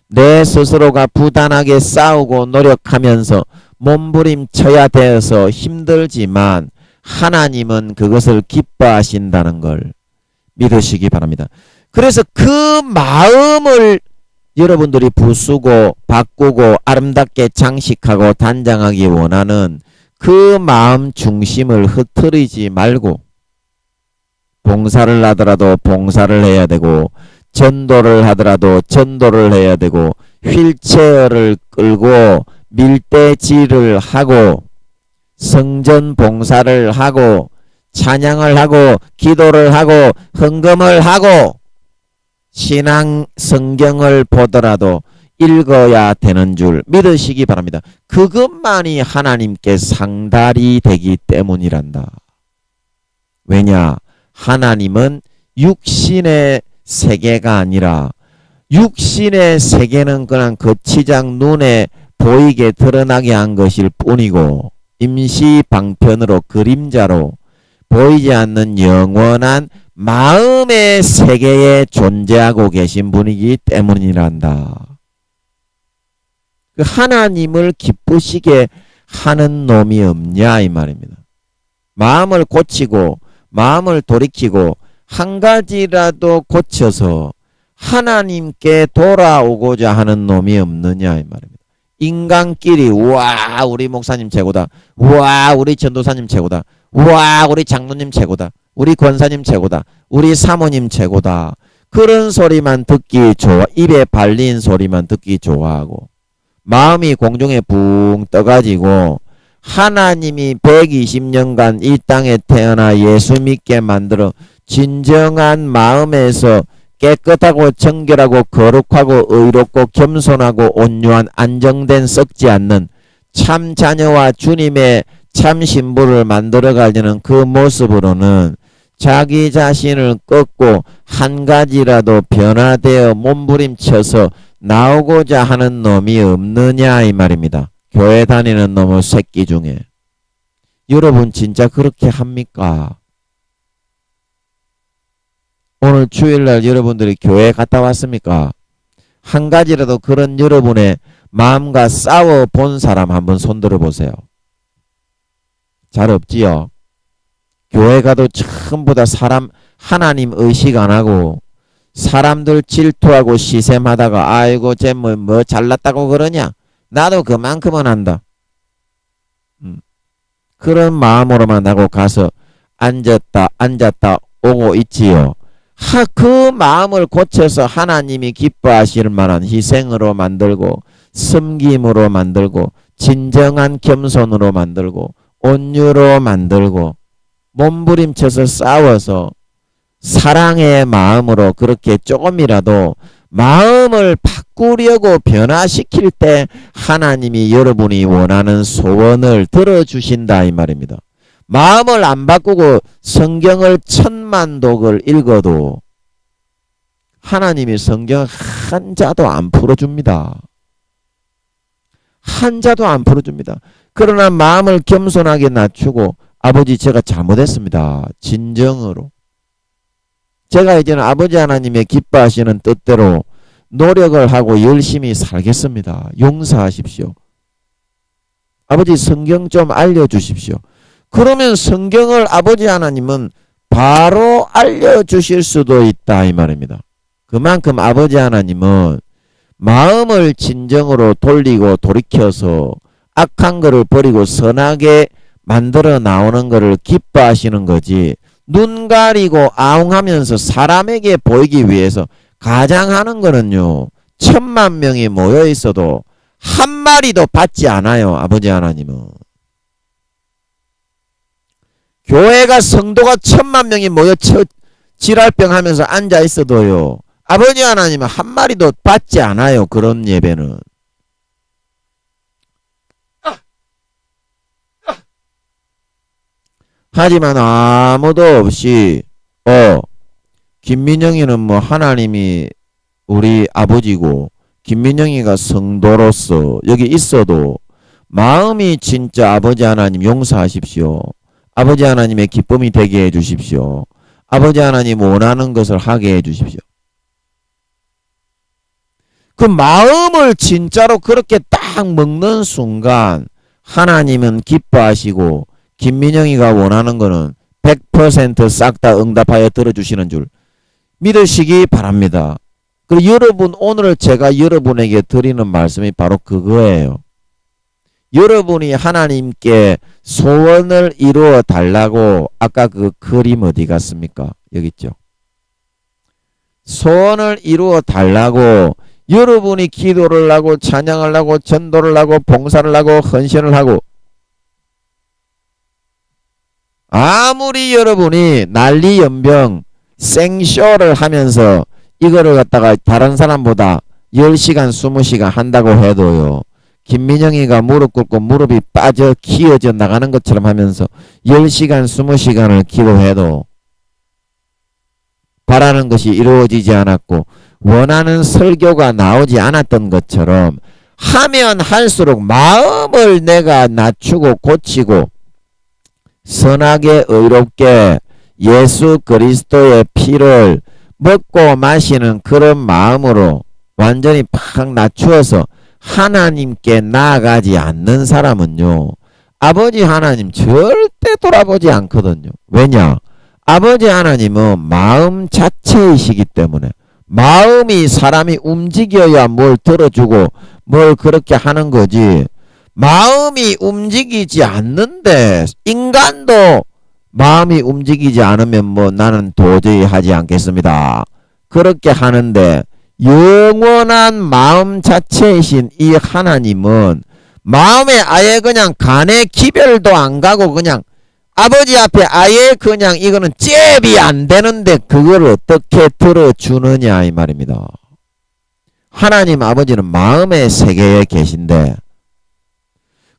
내 스스로가 부단하게 싸우고 노력하면서 몸부림쳐야 되어서 힘들지만 하나님은 그것을 기뻐하신다는 걸 믿으시기 바랍니다. 그래서 그 마음을 여러분들이 부수고 바꾸고 아름답게 장식하고 단장하기 원하는 그 마음 중심을 흐트리지 말고 봉사를 하더라도 봉사를 해야 되고 전도를 하더라도 전도를 해야 되고 휠체어를 끌고 밀대질을 하고 성전 봉사를 하고 찬양을 하고 기도를 하고 헌금을 하고 신앙 성경을 보더라도 읽어야 되는 줄 믿으시기 바랍니다. 그것만이 하나님께 상달이 되기 때문이란다. 왜냐? 하나님은 육신의 세계가 아니라 육신의 세계는 그냥 거치장 눈에 보이게 드러나게 한 것일 뿐이고 임시 방편으로 그림자로 보이지 않는 영원한 마음의 세계에 존재하고 계신 분이기 때문이란다. 그 하나님을 기쁘시게 하는 놈이 없냐 이 말입니다. 마음을 고치고 마음을 돌이키고 한 가지라도 고쳐서 하나님께 돌아오고자 하는 놈이 없느냐 이 말입니다. 인간끼리 와 우리 목사님 최고다. 와 우리 전도사님 최고다. 와 우리 장로님 최고다. 우리 권사님 최고다. 우리 사모님 최고다. 그런 소리만 듣기 좋아. 입에 발린 소리만 듣기 좋아하고 마음이 공중에 붕 떠가지고 하나님이 120년간 이 땅에 태어나 예수 믿게 만들어 진정한 마음에서 깨끗하고 정결하고 거룩하고 의롭고 겸손하고 온유한 안정된 썩지 않는 참 자녀와 주님의 참 신부를 만들어 가려는 그 모습으로는 자기 자신을 꺾고 한 가지라도 변화되어 몸부림쳐서 나오고자 하는 놈이 없느냐 이 말입니다. 교회 다니는 놈의 새끼 중에. 여러분 진짜 그렇게 합니까? 오늘 주일날 여러분들이 교회 갔다 왔습니까? 한 가지라도 그런 여러분의 마음과 싸워 본 사람 한번 손들어 보세요. 잘 없지요? 교회 가도 전부 다 사람 하나님 의식 안 하고 사람들 질투하고 시샘하다가 아이고 쟤 뭐 잘났다고 그러냐? 나도 그만큼은 한다. 그런 마음으로만 하고 가서 앉았다 오고 있지요. 그 마음을 고쳐서 하나님이 기뻐하실 만한 희생으로 만들고 섬김으로 만들고 진정한 겸손으로 만들고 온유로 만들고 몸부림쳐서 싸워서 사랑의 마음으로 그렇게 조금이라도 마음을 바꾸려고 변화시킬 때 하나님이 여러분이 원하는 소원을 들어주신다 이 말입니다. 마음을 안 바꾸고 성경을 1000만 독을 읽어도 하나님이 성경 한 자도 안 풀어줍니다. 한 자도 안 풀어줍니다. 그러나 마음을 겸손하게 낮추고 아버지 제가 잘못했습니다. 진정으로. 제가 이제는 아버지 하나님의 기뻐하시는 뜻대로 노력을 하고 열심히 살겠습니다. 용서하십시오. 아버지 성경 좀 알려주십시오. 그러면 성경을 아버지 하나님은 바로 알려주실 수도 있다 이 말입니다. 그만큼 아버지 하나님은 마음을 진정으로 돌리고 돌이켜서 악한 것을 버리고 선하게 만들어 나오는 것을 기뻐하시는 거지, 눈 가리고 아웅하면서 사람에게 보이기 위해서 가장 하는 거는요, 1000만 명이 모여 있어도 한 마리도 받지 않아요. 아버지 하나님은 교회가 성도가 1000만 명이 모여 지랄병 하면서 앉아 있어도요, 아버지 하나님은 한 마리도 받지 않아요. 그런 예배는. 하지만 아무도 없이 김민영이는 뭐 하나님이 우리 아버지고 김민영이가 성도로서 여기 있어도 마음이 진짜 아버지 하나님 용서하십시오. 아버지 하나님의 기쁨이 되게 해주십시오. 아버지 하나님 원하는 것을 하게 해주십시오. 그 마음을 진짜로 그렇게 딱 먹는 순간 하나님은 기뻐하시고 김민영이가 원하는 거는 100% 싹 다 응답하여 들어주시는 줄 믿으시기 바랍니다. 그리고 여러분, 오늘 제가 여러분에게 드리는 말씀이 바로 그거예요. 여러분이 하나님께 소원을 이루어 달라고, 아까 그 그림 어디 갔습니까? 여기 있죠. 소원을 이루어 달라고 여러분이 기도를 하고 찬양을 하고 전도를 하고 봉사를 하고 헌신을 하고, 아무리 여러분이 난리 연병 생쇼를 하면서 이거를 갖다가 다른 사람보다 10시간 20시간 한다고 해도요, 김민영이가 무릎 꿇고 무릎이 빠져 기어져 나가는 것처럼 하면서 10시간 20시간을 기도해도 바라는 것이 이루어지지 않았고 원하는 설교가 나오지 않았던 것처럼, 하면 할수록 마음을 내가 낮추고 고치고 선하게 의롭게 예수 그리스도의 피를 먹고 마시는 그런 마음으로 완전히 팍 낮추어서 하나님께 나아가지 않는 사람은요, 아버지 하나님 절대 돌아보지 않거든요. 왜냐? 아버지 하나님은 마음 자체이시기 때문에, 마음이 사람이 움직여야 뭘 들어주고 뭘 그렇게 하는 거지, 마음이 움직이지 않는데, 인간도 마음이 움직이지 않으면 뭐 나는 도저히 하지 않겠습니다 그렇게 하는데, 영원한 마음 자체이신 이 하나님은 마음에 아예 그냥 간의 기별도 안 가고 그냥 아버지 앞에 아예 그냥 이거는 잽이 안 되는데 그걸 어떻게 들어주느냐 이 말입니다. 하나님 아버지는 마음의 세계에 계신데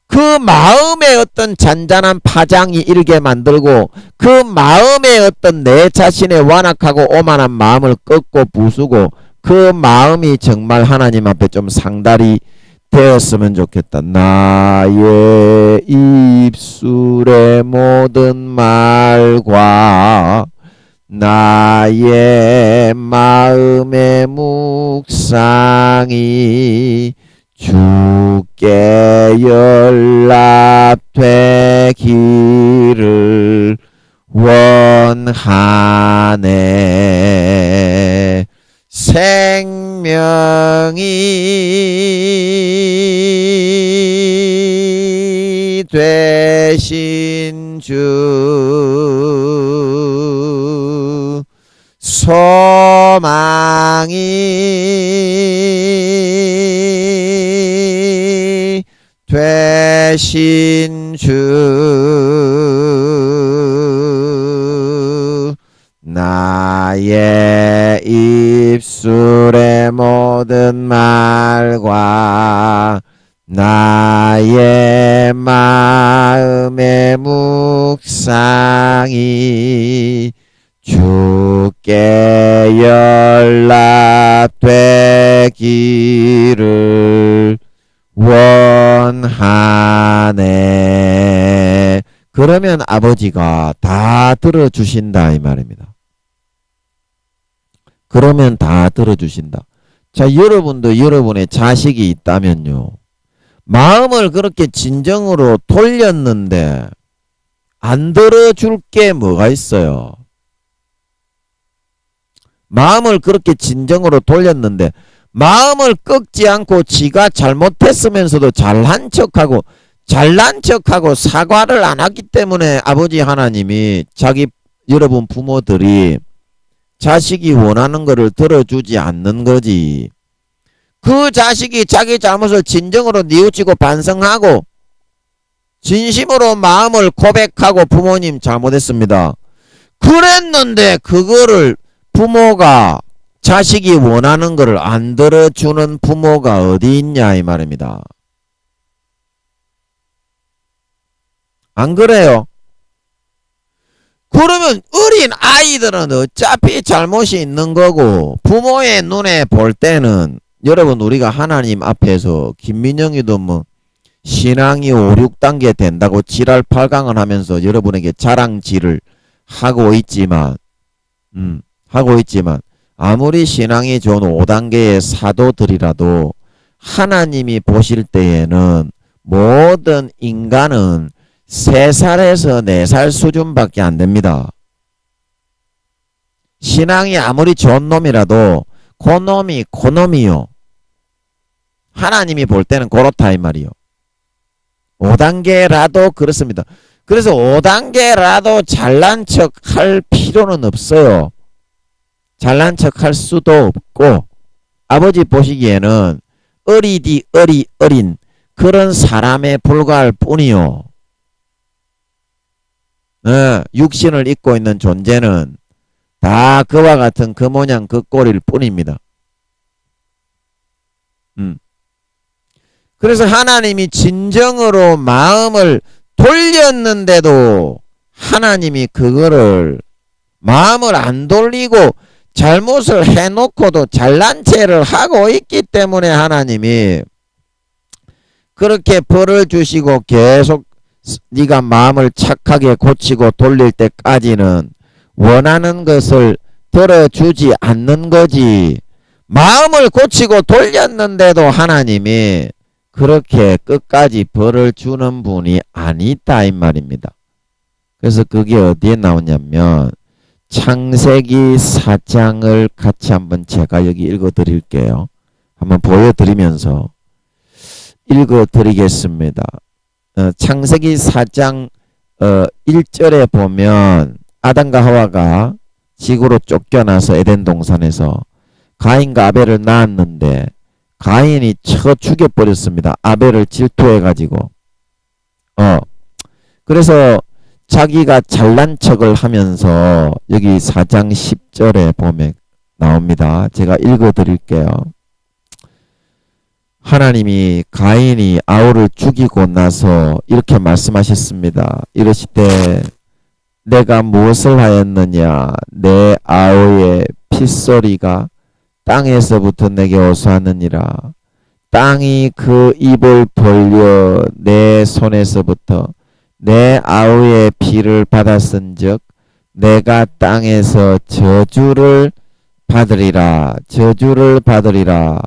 그 마음의 어떤 잔잔한 파장이 일게 만들고 그 마음의 어떤 내 자신의 완악하고 오만한 마음을 꺾고 부수고 그 마음이 정말 하나님 앞에 좀 상달이 되었으면 좋겠다. 나의 입술의 모든 말과 나의 마음의 묵상이 주께 연락되기를 원하네. 생명이 되시는 되신 주 소망이 되신 주 나의 입술의 모든 말과 나의 마음의 묵상이 주께 연락되기를 원하네. 그러면 아버지가 다 들어주신다 이 말입니다. 그러면 다 들어주신다. 자, 여러분도 여러분의 자식이 있다면요, 마음을 그렇게 진정으로 돌렸는데 안 들어줄 게 뭐가 있어요? 마음을 그렇게 진정으로 돌렸는데 마음을 꺾지 않고 지가 잘못했으면서도 잘난 척하고 사과를 안 하기 때문에 아버지 하나님이 여러분 부모들이 자식이 원하는 거를 들어주지 않는 거지. 그 자식이 자기 잘못을 진정으로 뉘우치고 반성하고 진심으로 마음을 고백하고 부모님 잘못했습니다, 그랬는데 그거를 부모가 자식이 원하는 거를 안 들어주는 부모가 어디 있냐 이 말입니다. 안 그래요? 그러면 어린 아이들은 어차피 잘못이 있는 거고 부모의 눈에 볼 때는, 여러분 우리가 하나님 앞에서 김민영이도 뭐 신앙이 5, 6단계 된다고 지랄 8강을 하면서 여러분에게 자랑질을 하고 있지만 아무리 신앙이 좋은 5단계의 사도들이라도 하나님이 보실 때에는 모든 인간은 3살에서 4살 수준밖에 안 됩니다. 신앙이 아무리 좋은 놈이라도 고놈이요. 하나님이 볼 때는 그렇다 이 말이요. 5단계라도 그렇습니다. 그래서 5단계라도 잘난 척 할 필요는 없어요. 잘난 척 할 수도 없고 아버지 보시기에는 어린 그런 사람에 불과할 뿐이요. 육신을 입고 있는 존재는 다 그와 같은 그 모양 그 꼴일 뿐입니다. 그래서 하나님이 진정으로 마음을 돌렸는데도 하나님이 그거를 마음을 안 돌리고 잘못을 해놓고도 잘난 체를 하고 있기 때문에 하나님이 그렇게 벌을 주시고 계속 네가 마음을 착하게 고치고 돌릴 때까지는 원하는 것을 들어주지 않는 거지. 마음을 고치고 돌렸는데도 하나님이 그렇게 끝까지 벌을 주는 분이 아니다 이 말입니다. 그래서 그게 어디에 나오냐면 창세기 4장을 같이 한번 제가 여기 읽어 드릴게요. 한번 보여드리면서 읽어 드리겠습니다. 창세기 4장 1절에 보면 아담과 하와가 지구로 쫓겨나서 에덴 동산에서 가인과 아벨을 낳았는데 가인이 쳐 죽여버렸습니다. 아벨을 질투해가지고. 그래서 자기가 잘난 척을 하면서 여기 4장 10절에 보면 나옵니다. 제가 읽어 드릴게요. 하나님이 가인이 아우를 죽이고 나서 이렇게 말씀하셨습니다. 이러시되 내가 무엇을 하였느냐? 내 아우의 핏소리가 땅에서부터 내게 호소하느니라. 땅이 그 입을 벌려 내 손에서부터 내 아우의 피를 받았은즉 내가 땅에서 저주를 받으리라. 저주를 받으리라.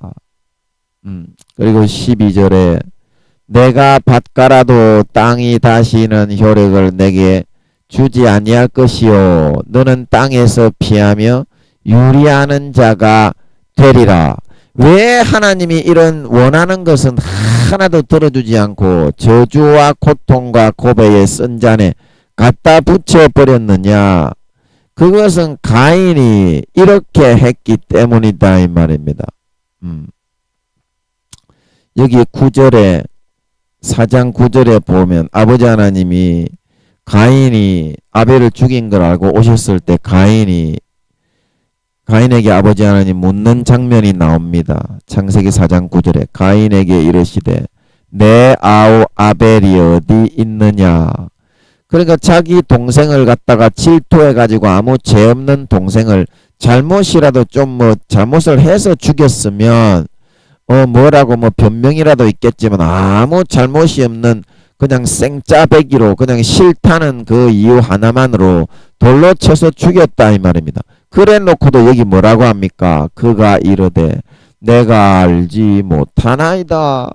그리고 12절에 내가 받가라도 땅이 다시는 효력을 내게 주지 아니할 것이요 너는 땅에서 피하며 유리하는 자가 되리라. 왜 하나님이 이런 원하는 것은 하나도 들어주지 않고 저주와 고통과 고배의 쓴 잔에 갖다 붙여버렸느냐? 그것은 가인이 이렇게 했기 때문이다 이 말입니다. 여기 9절에 4장 9절에 보면 아버지 하나님이 가인이 아벨을 죽인 걸 알고 오셨을 때 가인에게 아버지 하나님 묻는 장면이 나옵니다. 창세기 4장 9절에 가인에게 이르시되 내 아우 아벨이 어디 있느냐. 그러니까 자기 동생을 갖다가 질투해 가지고 아무 죄 없는 동생을 잘못이라도 좀 잘못을 해서 죽였으면 뭐라고 변명이라도 있겠지만 아무 잘못이 없는 그냥 생짜배기로 그냥 싫다는 그 이유 하나만으로 돌로 쳐서 죽였다 이 말입니다. 그래 놓고도 여기 뭐라고 합니까? 그가 이르되 내가 알지 못하나이다.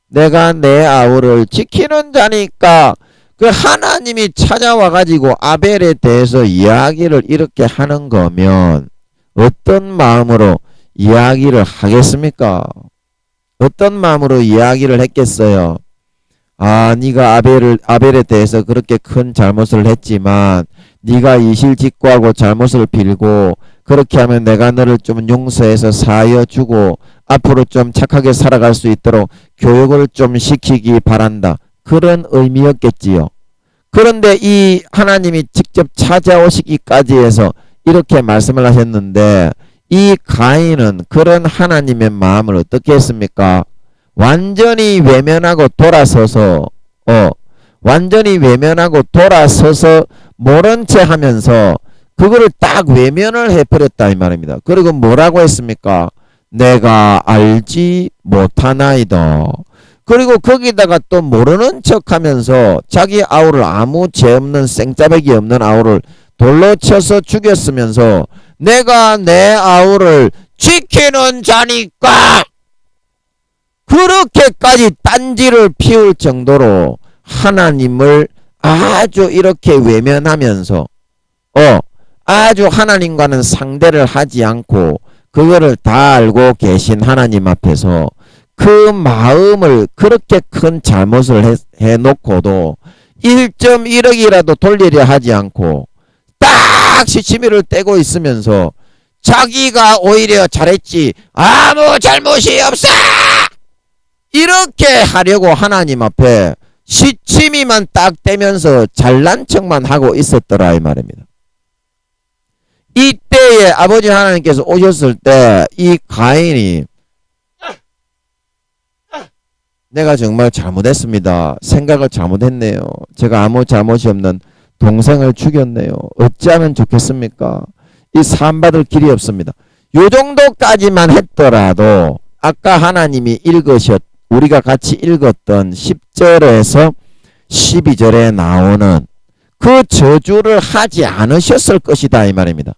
내가 내 아우를 지키는 자니까. 그 하나님이 찾아와 가지고 아벨에 대해서 이야기를 이렇게 하는 거면 어떤 마음으로 이야기를 하겠습니까? 어떤 마음으로 이야기를 했겠어요? 아, 네가 아벨에 대해서 그렇게 큰 잘못을 했지만 네가 이실직고하고 잘못을 빌고 그렇게 하면 내가 너를 좀 용서해서 사하여 주고 앞으로 좀 착하게 살아갈 수 있도록 교육을 좀 시키기 바란다. 그런 의미였겠지요. 그런데 이 하나님이 직접 찾아오시기까지 해서 이렇게 말씀을 하셨는데 이 가인은 그런 하나님의 마음을 어떻게 했습니까? 완전히 외면하고 돌아서서 모른 채 하면서 그거를 딱 외면을 해버렸다 이 말입니다. 그리고 뭐라고 했습니까? 내가 알지 못하나이다. 그리고 거기다가 또 모르는 척하면서 자기 아우를 아무 죄 없는 생짜배기 없는 아우를 돌로 쳐서 죽였으면서 내가 내 아우를 지키는 자니까 그렇게까지 딴지를 피울 정도로 하나님을 아주 이렇게 외면하면서 아주 하나님과는 상대를 하지 않고 그거를 다 알고 계신 하나님 앞에서 그 마음을 그렇게 큰 잘못을 해놓고도 1.1억이라도 돌리려 하지 않고 딱 시치미를 떼고 있으면서 자기가 오히려 잘했지 아무 잘못이 없어 이렇게 하려고 하나님 앞에 시치미만 딱 떼면서 잘난 척만 하고 있었더라 이 말입니다. 이때에 아버지 하나님께서 오셨을 때 이 가인이 내가 정말 잘못했습니다. 생각을 잘못했네요. 제가 아무 잘못이 없는 동생을 죽였네요. 어찌하면 좋겠습니까? 이 사함받을 길이 없습니다. 요 정도까지만 했더라도 아까 하나님이 우리가 같이 읽었던 10절에서 12절에 나오는 그 저주를 하지 않으셨을 것이다 이 말입니다.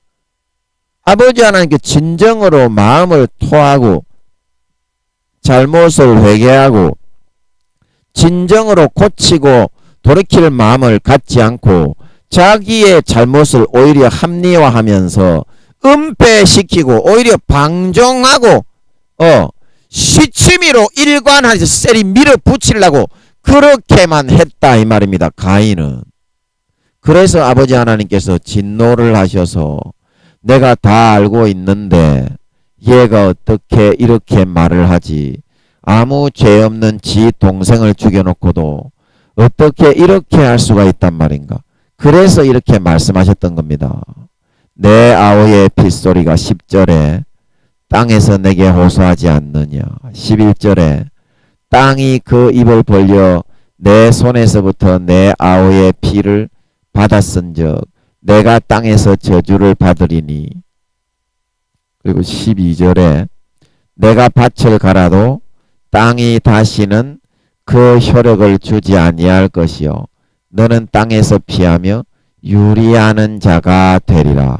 아버지 하나님께 진정으로 마음을 토하고 잘못을 회개하고 진정으로 고치고 돌이킬 마음을 갖지 않고 자기의 잘못을 오히려 합리화하면서 은폐시키고 오히려 방종하고 시치미로 일관하여서 셀이 밀어붙이려고 그렇게만 했다 이 말입니다. 가인은. 그래서 아버지 하나님께서 진노를 하셔서 내가 다 알고 있는데 얘가 어떻게 이렇게 말을 하지? 아무 죄 없는 지 동생을 죽여놓고도 어떻게 이렇게 할 수가 있단 말인가? 그래서 이렇게 말씀하셨던 겁니다. 내 아우의 핏소리가 10절에 땅에서 내게 호소하지 않느냐. 11절에 땅이 그 입을 벌려 내 손에서부터 내 아우의 피를 받았은즉 내가 땅에서 저주를 받으리니. 그리고 12절에 내가 밭을 갈아도 땅이 다시는 그 효력을 주지 아니할 것이요 너는 땅에서 피하며 유리하는 자가 되리라.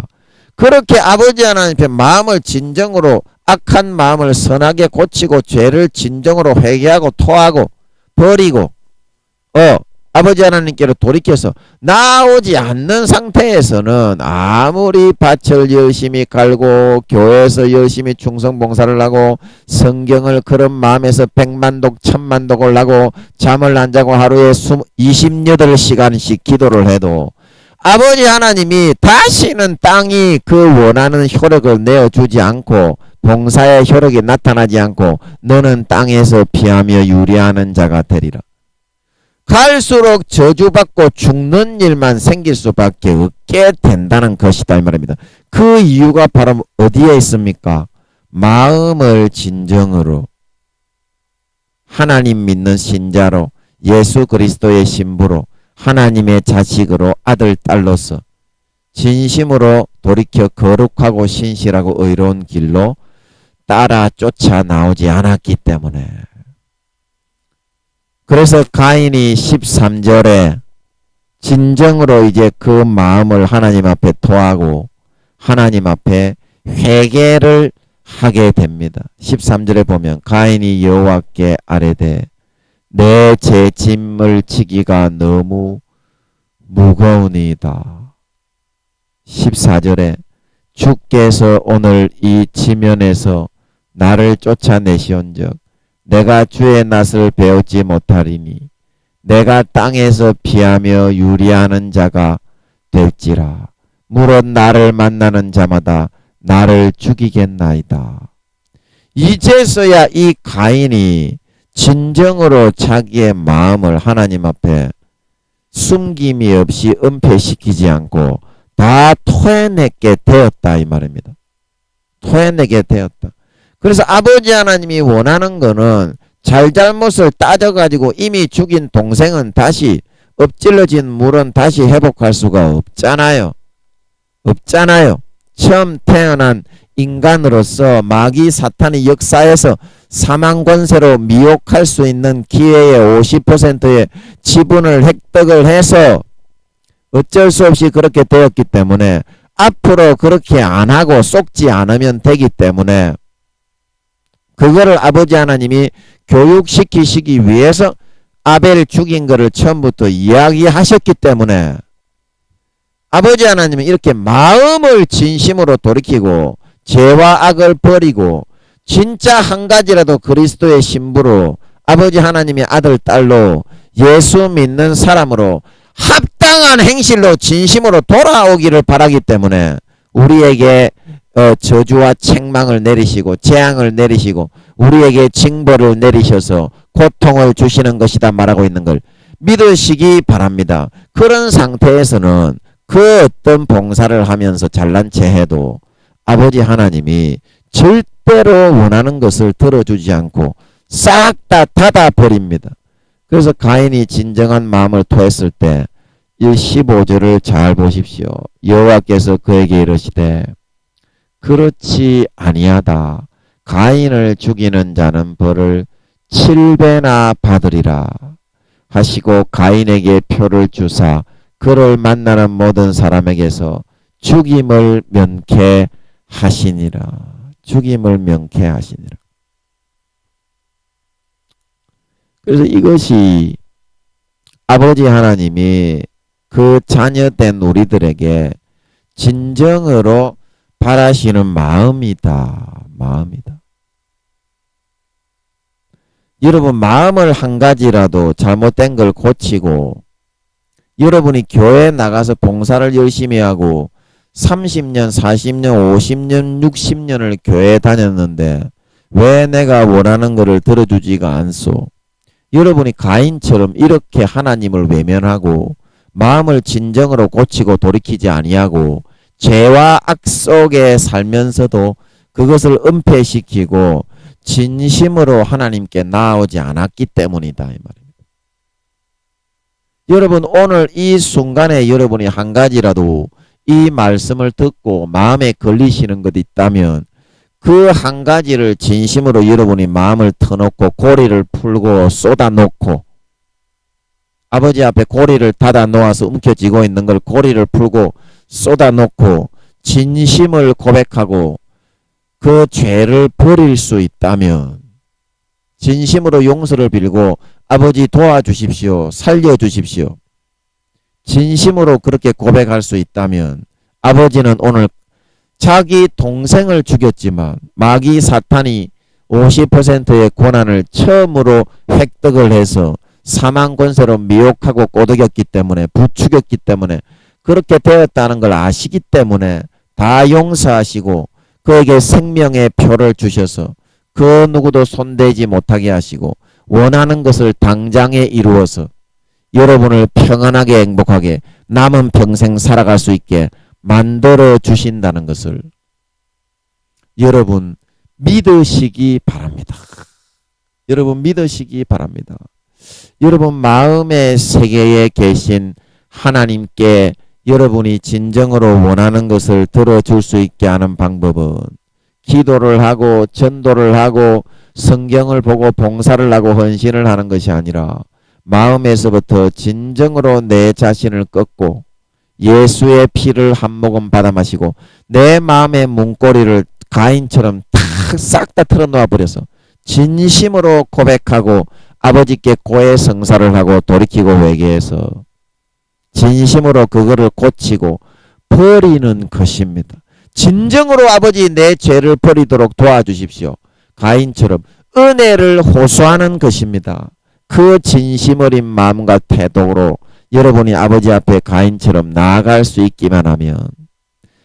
그렇게 아버지 하나님께 마음을 진정으로 악한 마음을 선하게 고치고 죄를 진정으로 회개하고 토하고 버리고 아버지 하나님께로 돌이켜서 나오지 않는 상태에서는 아무리 밭을 열심히 갈고 교회에서 열심히 충성봉사를 하고 성경을 그런 마음에서 100만독 1000만독을 하고 잠을 안 자고 하루에 28시간씩 기도를 해도 아버지 하나님이 다시는 땅이 그 원하는 효력을 내어주지 않고 봉사의 효력이 나타나지 않고 너는 땅에서 피하며 유리하는 자가 되리라. 갈수록 저주받고 죽는 일만 생길 수밖에 없게 된다는 것이다 이 말입니다. 그 이유가 바로 어디에 있습니까? 마음을 진정으로 하나님 믿는 신자로 예수 그리스도의 신부로 하나님의 자식으로 아들 딸로서 진심으로 돌이켜 거룩하고 신실하고 의로운 길로 따라 쫓아 나오지 않았기 때문에 그래서 가인이 13절에 진정으로 이제 그 마음을 하나님 앞에 토하고 하나님 앞에 회개를 하게 됩니다. 13절에 보면 가인이 여호와께 아뢰되 내 제 짐을 지기가 너무 무거우니이다. 14절에 주께서 오늘 이 지면에서 나를 쫓아내시온즉 내가 주의 낯을 배우지 못하리니 내가 땅에서 피하며 유리하는 자가 될지라. 물론 나를 만나는 자마다 나를 죽이겠나이다. 이제서야 이 가인이 진정으로 자기의 마음을 하나님 앞에 숨김이 없이 은폐시키지 않고 다 토해내게 되었다 이 말입니다. 토해내게 되었다. 그래서 아버지 하나님이 원하는 거는 잘잘못을 따져가지고 이미 죽인 동생은 다시 엎질러진 물은 다시 회복할 수가 없잖아요. 없잖아요. 처음 태어난 인간으로서 마귀 사탄의 역사에서 사망권세로 미혹할 수 있는 기회의 50%의 지분을 획득을 해서 어쩔 수 없이 그렇게 되었기 때문에 앞으로 그렇게 안 하고 속지 않으면 되기 때문에 그거를 아버지 하나님이 교육시키시기 위해서 아벨 죽인 거를 처음부터 이야기하셨기 때문에 아버지 하나님은 이렇게 마음을 진심으로 돌이키고 죄와 악을 버리고 진짜 한 가지라도 그리스도의 신부로 아버지 하나님의 아들 딸로 예수 믿는 사람으로 합당한 행실로 진심으로 돌아오기를 바라기 때문에 우리에게 저주와 책망을 내리시고 재앙을 내리시고 우리에게 징벌을 내리셔서 고통을 주시는 것이다 말하고 있는 걸 믿으시기 바랍니다. 그런 상태에서는 그 어떤 봉사를 하면서 잘난 체 해도 아버지 하나님이 절대로 원하는 것을 들어주지 않고 싹 다 닫아버립니다. 그래서 가인이 진정한 마음을 토했을 때 이 15절을 잘 보십시오. 여호와께서 그에게 이르시되 그렇지 아니하다. 가인을 죽이는 자는 벌을 7배나 받으리라 하시고 가인에게 표를 주사 그를 만나는 모든 사람에게서 죽임을 면케하시니라. 죽임을 면케하시니라. 그래서 이것이 아버지 하나님이 그 자녀된 우리들에게 진정으로 바라시는 마음이다. 마음이다. 여러분 마음을 한 가지라도 잘못된 걸 고치고 여러분이 교회에 나가서 봉사를 열심히 하고 30년, 40년, 50년, 60년을 교회에 다녔는데 왜 내가 원하는 것을 들어주지가 않소? 여러분이 가인처럼 이렇게 하나님을 외면하고 마음을 진정으로 고치고 돌이키지 아니하고 죄와 악 속에 살면서도 그것을 은폐시키고 진심으로 하나님께 나아오지 않았기 때문이다 이 말입니다. 여러분 오늘 이 순간에 여러분이 한 가지라도 이 말씀을 듣고 마음에 걸리시는 것 있다면 그 한 가지를 진심으로 여러분이 마음을 터놓고 고리를 풀고 쏟아놓고 아버지 앞에 고리를 닫아 놓아서 움켜쥐고 있는 걸 고리를 풀고 쏟아놓고 진심을 고백하고 그 죄를 버릴 수 있다면 진심으로 용서를 빌고 아버지 도와주십시오. 살려주십시오. 진심으로 그렇게 고백할 수 있다면 아버지는 오늘 자기 동생을 죽였지만 마귀 사탄이 50%의 권한을 처음으로 획득을 해서 사망 권세로 미혹하고 꼬드겼기 때문에 부추겼기 때문에 그렇게 되었다는 걸 아시기 때문에 다 용서하시고 그에게 생명의 표를 주셔서 그 누구도 손대지 못하게 하시고 원하는 것을 당장에 이루어서 여러분을 평안하게 행복하게 남은 평생 살아갈 수 있게 만들어 주신다는 것을 여러분 믿으시기 바랍니다. 여러분 믿으시기 바랍니다. 여러분 마음의 세계에 계신 하나님께 여러분이 진정으로 원하는 것을 들어줄 수 있게 하는 방법은 기도를 하고 전도를 하고 성경을 보고 봉사를 하고 헌신을 하는 것이 아니라 마음에서부터 진정으로 내 자신을 꺾고 예수의 피를 한 모금 받아 마시고 내 마음의 문고리를 가인처럼 싹 다 털어놓아 버려서 진심으로 고백하고 아버지께 고해 성사를 하고 돌이키고 회개해서 진심으로 그거를 고치고 버리는 것입니다. 진정으로 아버지 내 죄를 버리도록 도와주십시오. 가인처럼 은혜를 호소하는 것입니다. 그 진심 어린 마음과 태도로 여러분이 아버지 앞에 가인처럼 나아갈 수 있기만 하면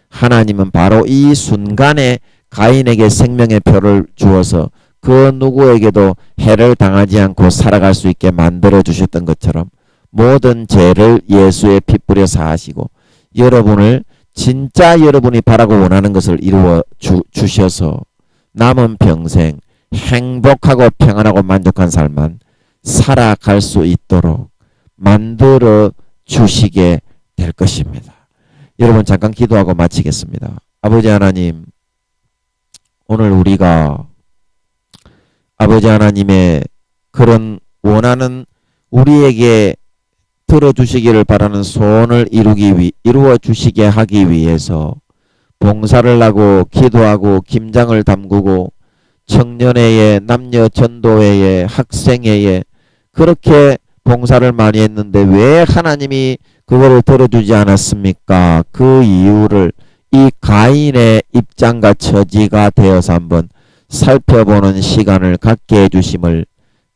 하나님은 바로 이 순간에 가인에게 생명의 표를 주어서 그 누구에게도 해를 당하지 않고 살아갈 수 있게 만들어 주셨던 것처럼 모든 죄를 예수의 피 뿌려 사하시고 여러분을 진짜 여러분이 바라고 원하는 것을 이루어 주셔서 남은 평생 행복하고 평안하고 만족한 삶만 살아갈 수 있도록 만들어 주시게 될 것입니다. 여러분 잠깐 기도하고 마치겠습니다. 아버지 하나님, 오늘 우리가 아버지 하나님의 그런 원하는 우리에게 들어주시기를 바라는 소원을 이루어 주시게 하기 위해서 봉사를 하고 기도하고 김장을 담그고 청년회에 남녀 전도회에 학생회에 그렇게 봉사를 많이 했는데 왜 하나님이 그거를 들어주지 않았습니까? 그 이유를 이 가인의 입장과 처지가 되어서 한번 살펴보는 시간을 갖게 해주심을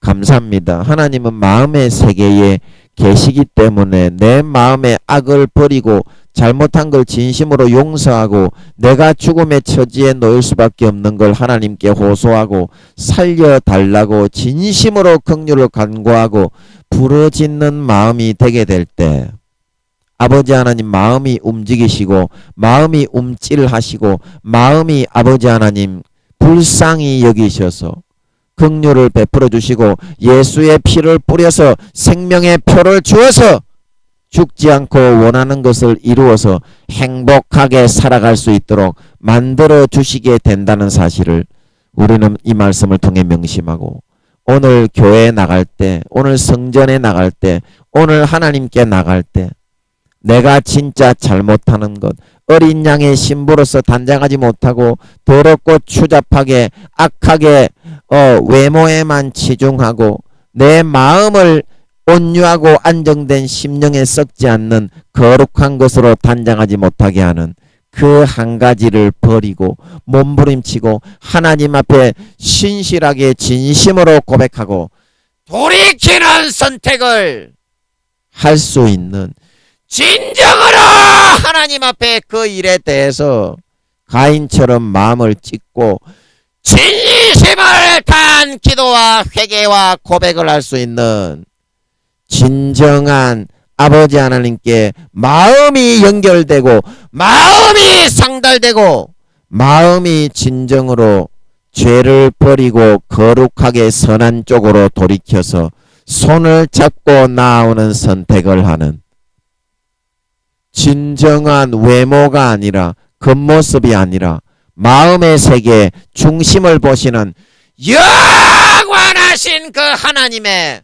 감사합니다. 하나님은 마음의 세계에 계시기 때문에 내 마음의 악을 버리고 잘못한 걸 진심으로 용서하고 내가 죽음의 처지에 놓일 수밖에 없는 걸 하나님께 호소하고 살려달라고 진심으로 긍휼을 간구하고 부르짖는 마음이 되게 될 때 아버지 하나님 마음이 움직이시고 마음이 움찔하시고 마음이 아버지 하나님 불쌍히 여기셔서 긍휼을 베풀어 주시고 예수의 피를 뿌려서 생명의 표를 주어서 죽지 않고 원하는 것을 이루어서 행복하게 살아갈 수 있도록 만들어 주시게 된다는 사실을 우리는 이 말씀을 통해 명심하고 오늘 교회에 나갈 때, 오늘 성전에 나갈 때, 오늘 하나님께 나갈 때 내가 진짜 잘못하는 것, 어린 양의 신부로서 단장하지 못하고 더럽고 추잡하게 악하게 외모에만 치중하고 내 마음을 온유하고 안정된 심령에 썩지 않는 거룩한 것으로 단장하지 못하게 하는 그 한 가지를 버리고 몸부림치고 하나님 앞에 신실하게 진심으로 고백하고 돌이키는 선택을 할 수 있는 진정으로 하나님 앞에 그 일에 대해서 가인처럼 마음을 찢고 진심을 다한 기도와 회개와 고백을 할 수 있는 진정한 아버지 하나님께 마음이 연결되고 마음이 상달되고 마음이 진정으로 죄를 버리고 거룩하게 선한 쪽으로 돌이켜서 손을 잡고 나아오는 선택을 하는 진정한 외모가 아니라 겉모습이 아니라 마음의 세계 중심을 보시는 영원하신 그 하나님의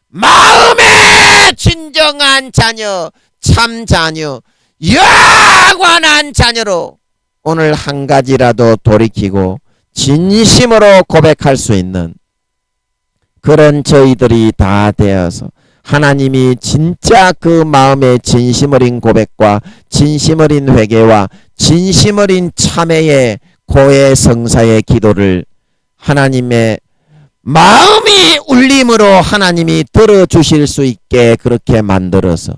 마음의 진정한 자녀, 참 자녀, 영원한 자녀로 오늘 한 가지라도 돌이키고 진심으로 고백할 수 있는 그런 저희들이 다 되어서 하나님이 진짜 그 마음의 진심 어린 고백과 진심 어린 회개와 진심 어린 참회의 고해 성사의 기도를 하나님의 마음이 울림으로 하나님이 들어주실 수 있게 그렇게 만들어서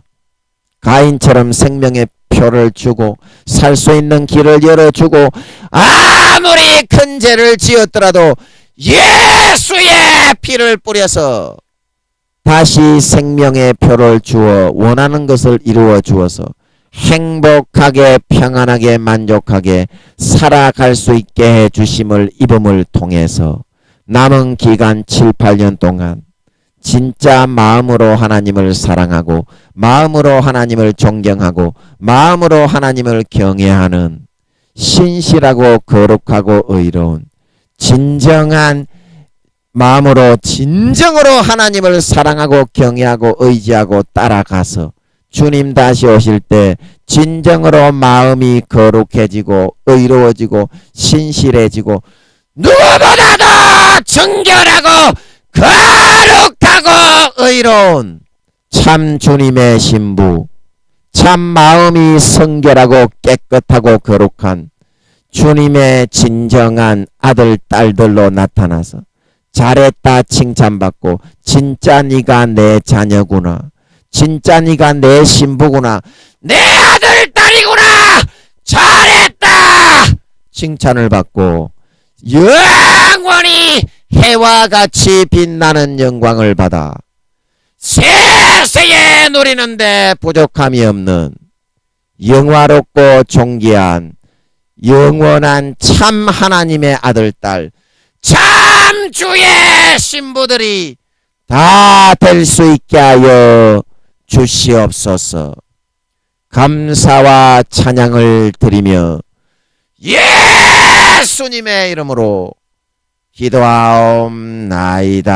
가인처럼 생명의 표를 주고 살 수 있는 길을 열어주고 아무리 큰 죄를 지었더라도 예수의 피를 뿌려서 다시 생명의 표를 주어 원하는 것을 이루어 주어서 행복하게 평안하게 만족하게 살아갈 수 있게 해 주심을 입음을 통해서 남은 기간 7, 8년 동안 진짜 마음으로 하나님을 사랑하고 마음으로 하나님을 존경하고 마음으로 하나님을 경외하는 신실하고 거룩하고 의로운 진정한 마음으로 진정으로 하나님을 사랑하고 경외하고 의지하고 따라가서 주님 다시 오실 때 진정으로 마음이 거룩해지고 의로워지고 신실해지고 누구보다도 정결하고 거룩하고 의로운 참 주님의 신부, 참 마음이 성결하고 깨끗하고 거룩한 주님의 진정한 아들 딸들로 나타나서 잘했다 칭찬받고 진짜 네가 내 자녀구나, 진짜 네가 내 신부구나, 내 아들 딸이구나, 잘했다 칭찬을 받고 영원히 해와 같이 빛나는 영광을 받아 세세에 누리는데 부족함이 없는 영화롭고 존귀한 영원한 참 하나님의 아들 딸 참 주의 신부들이 다 될 수 있게 하여 주시옵소서. 감사와 찬양을 드리며 예수님의 이름으로 기도하옵나이다.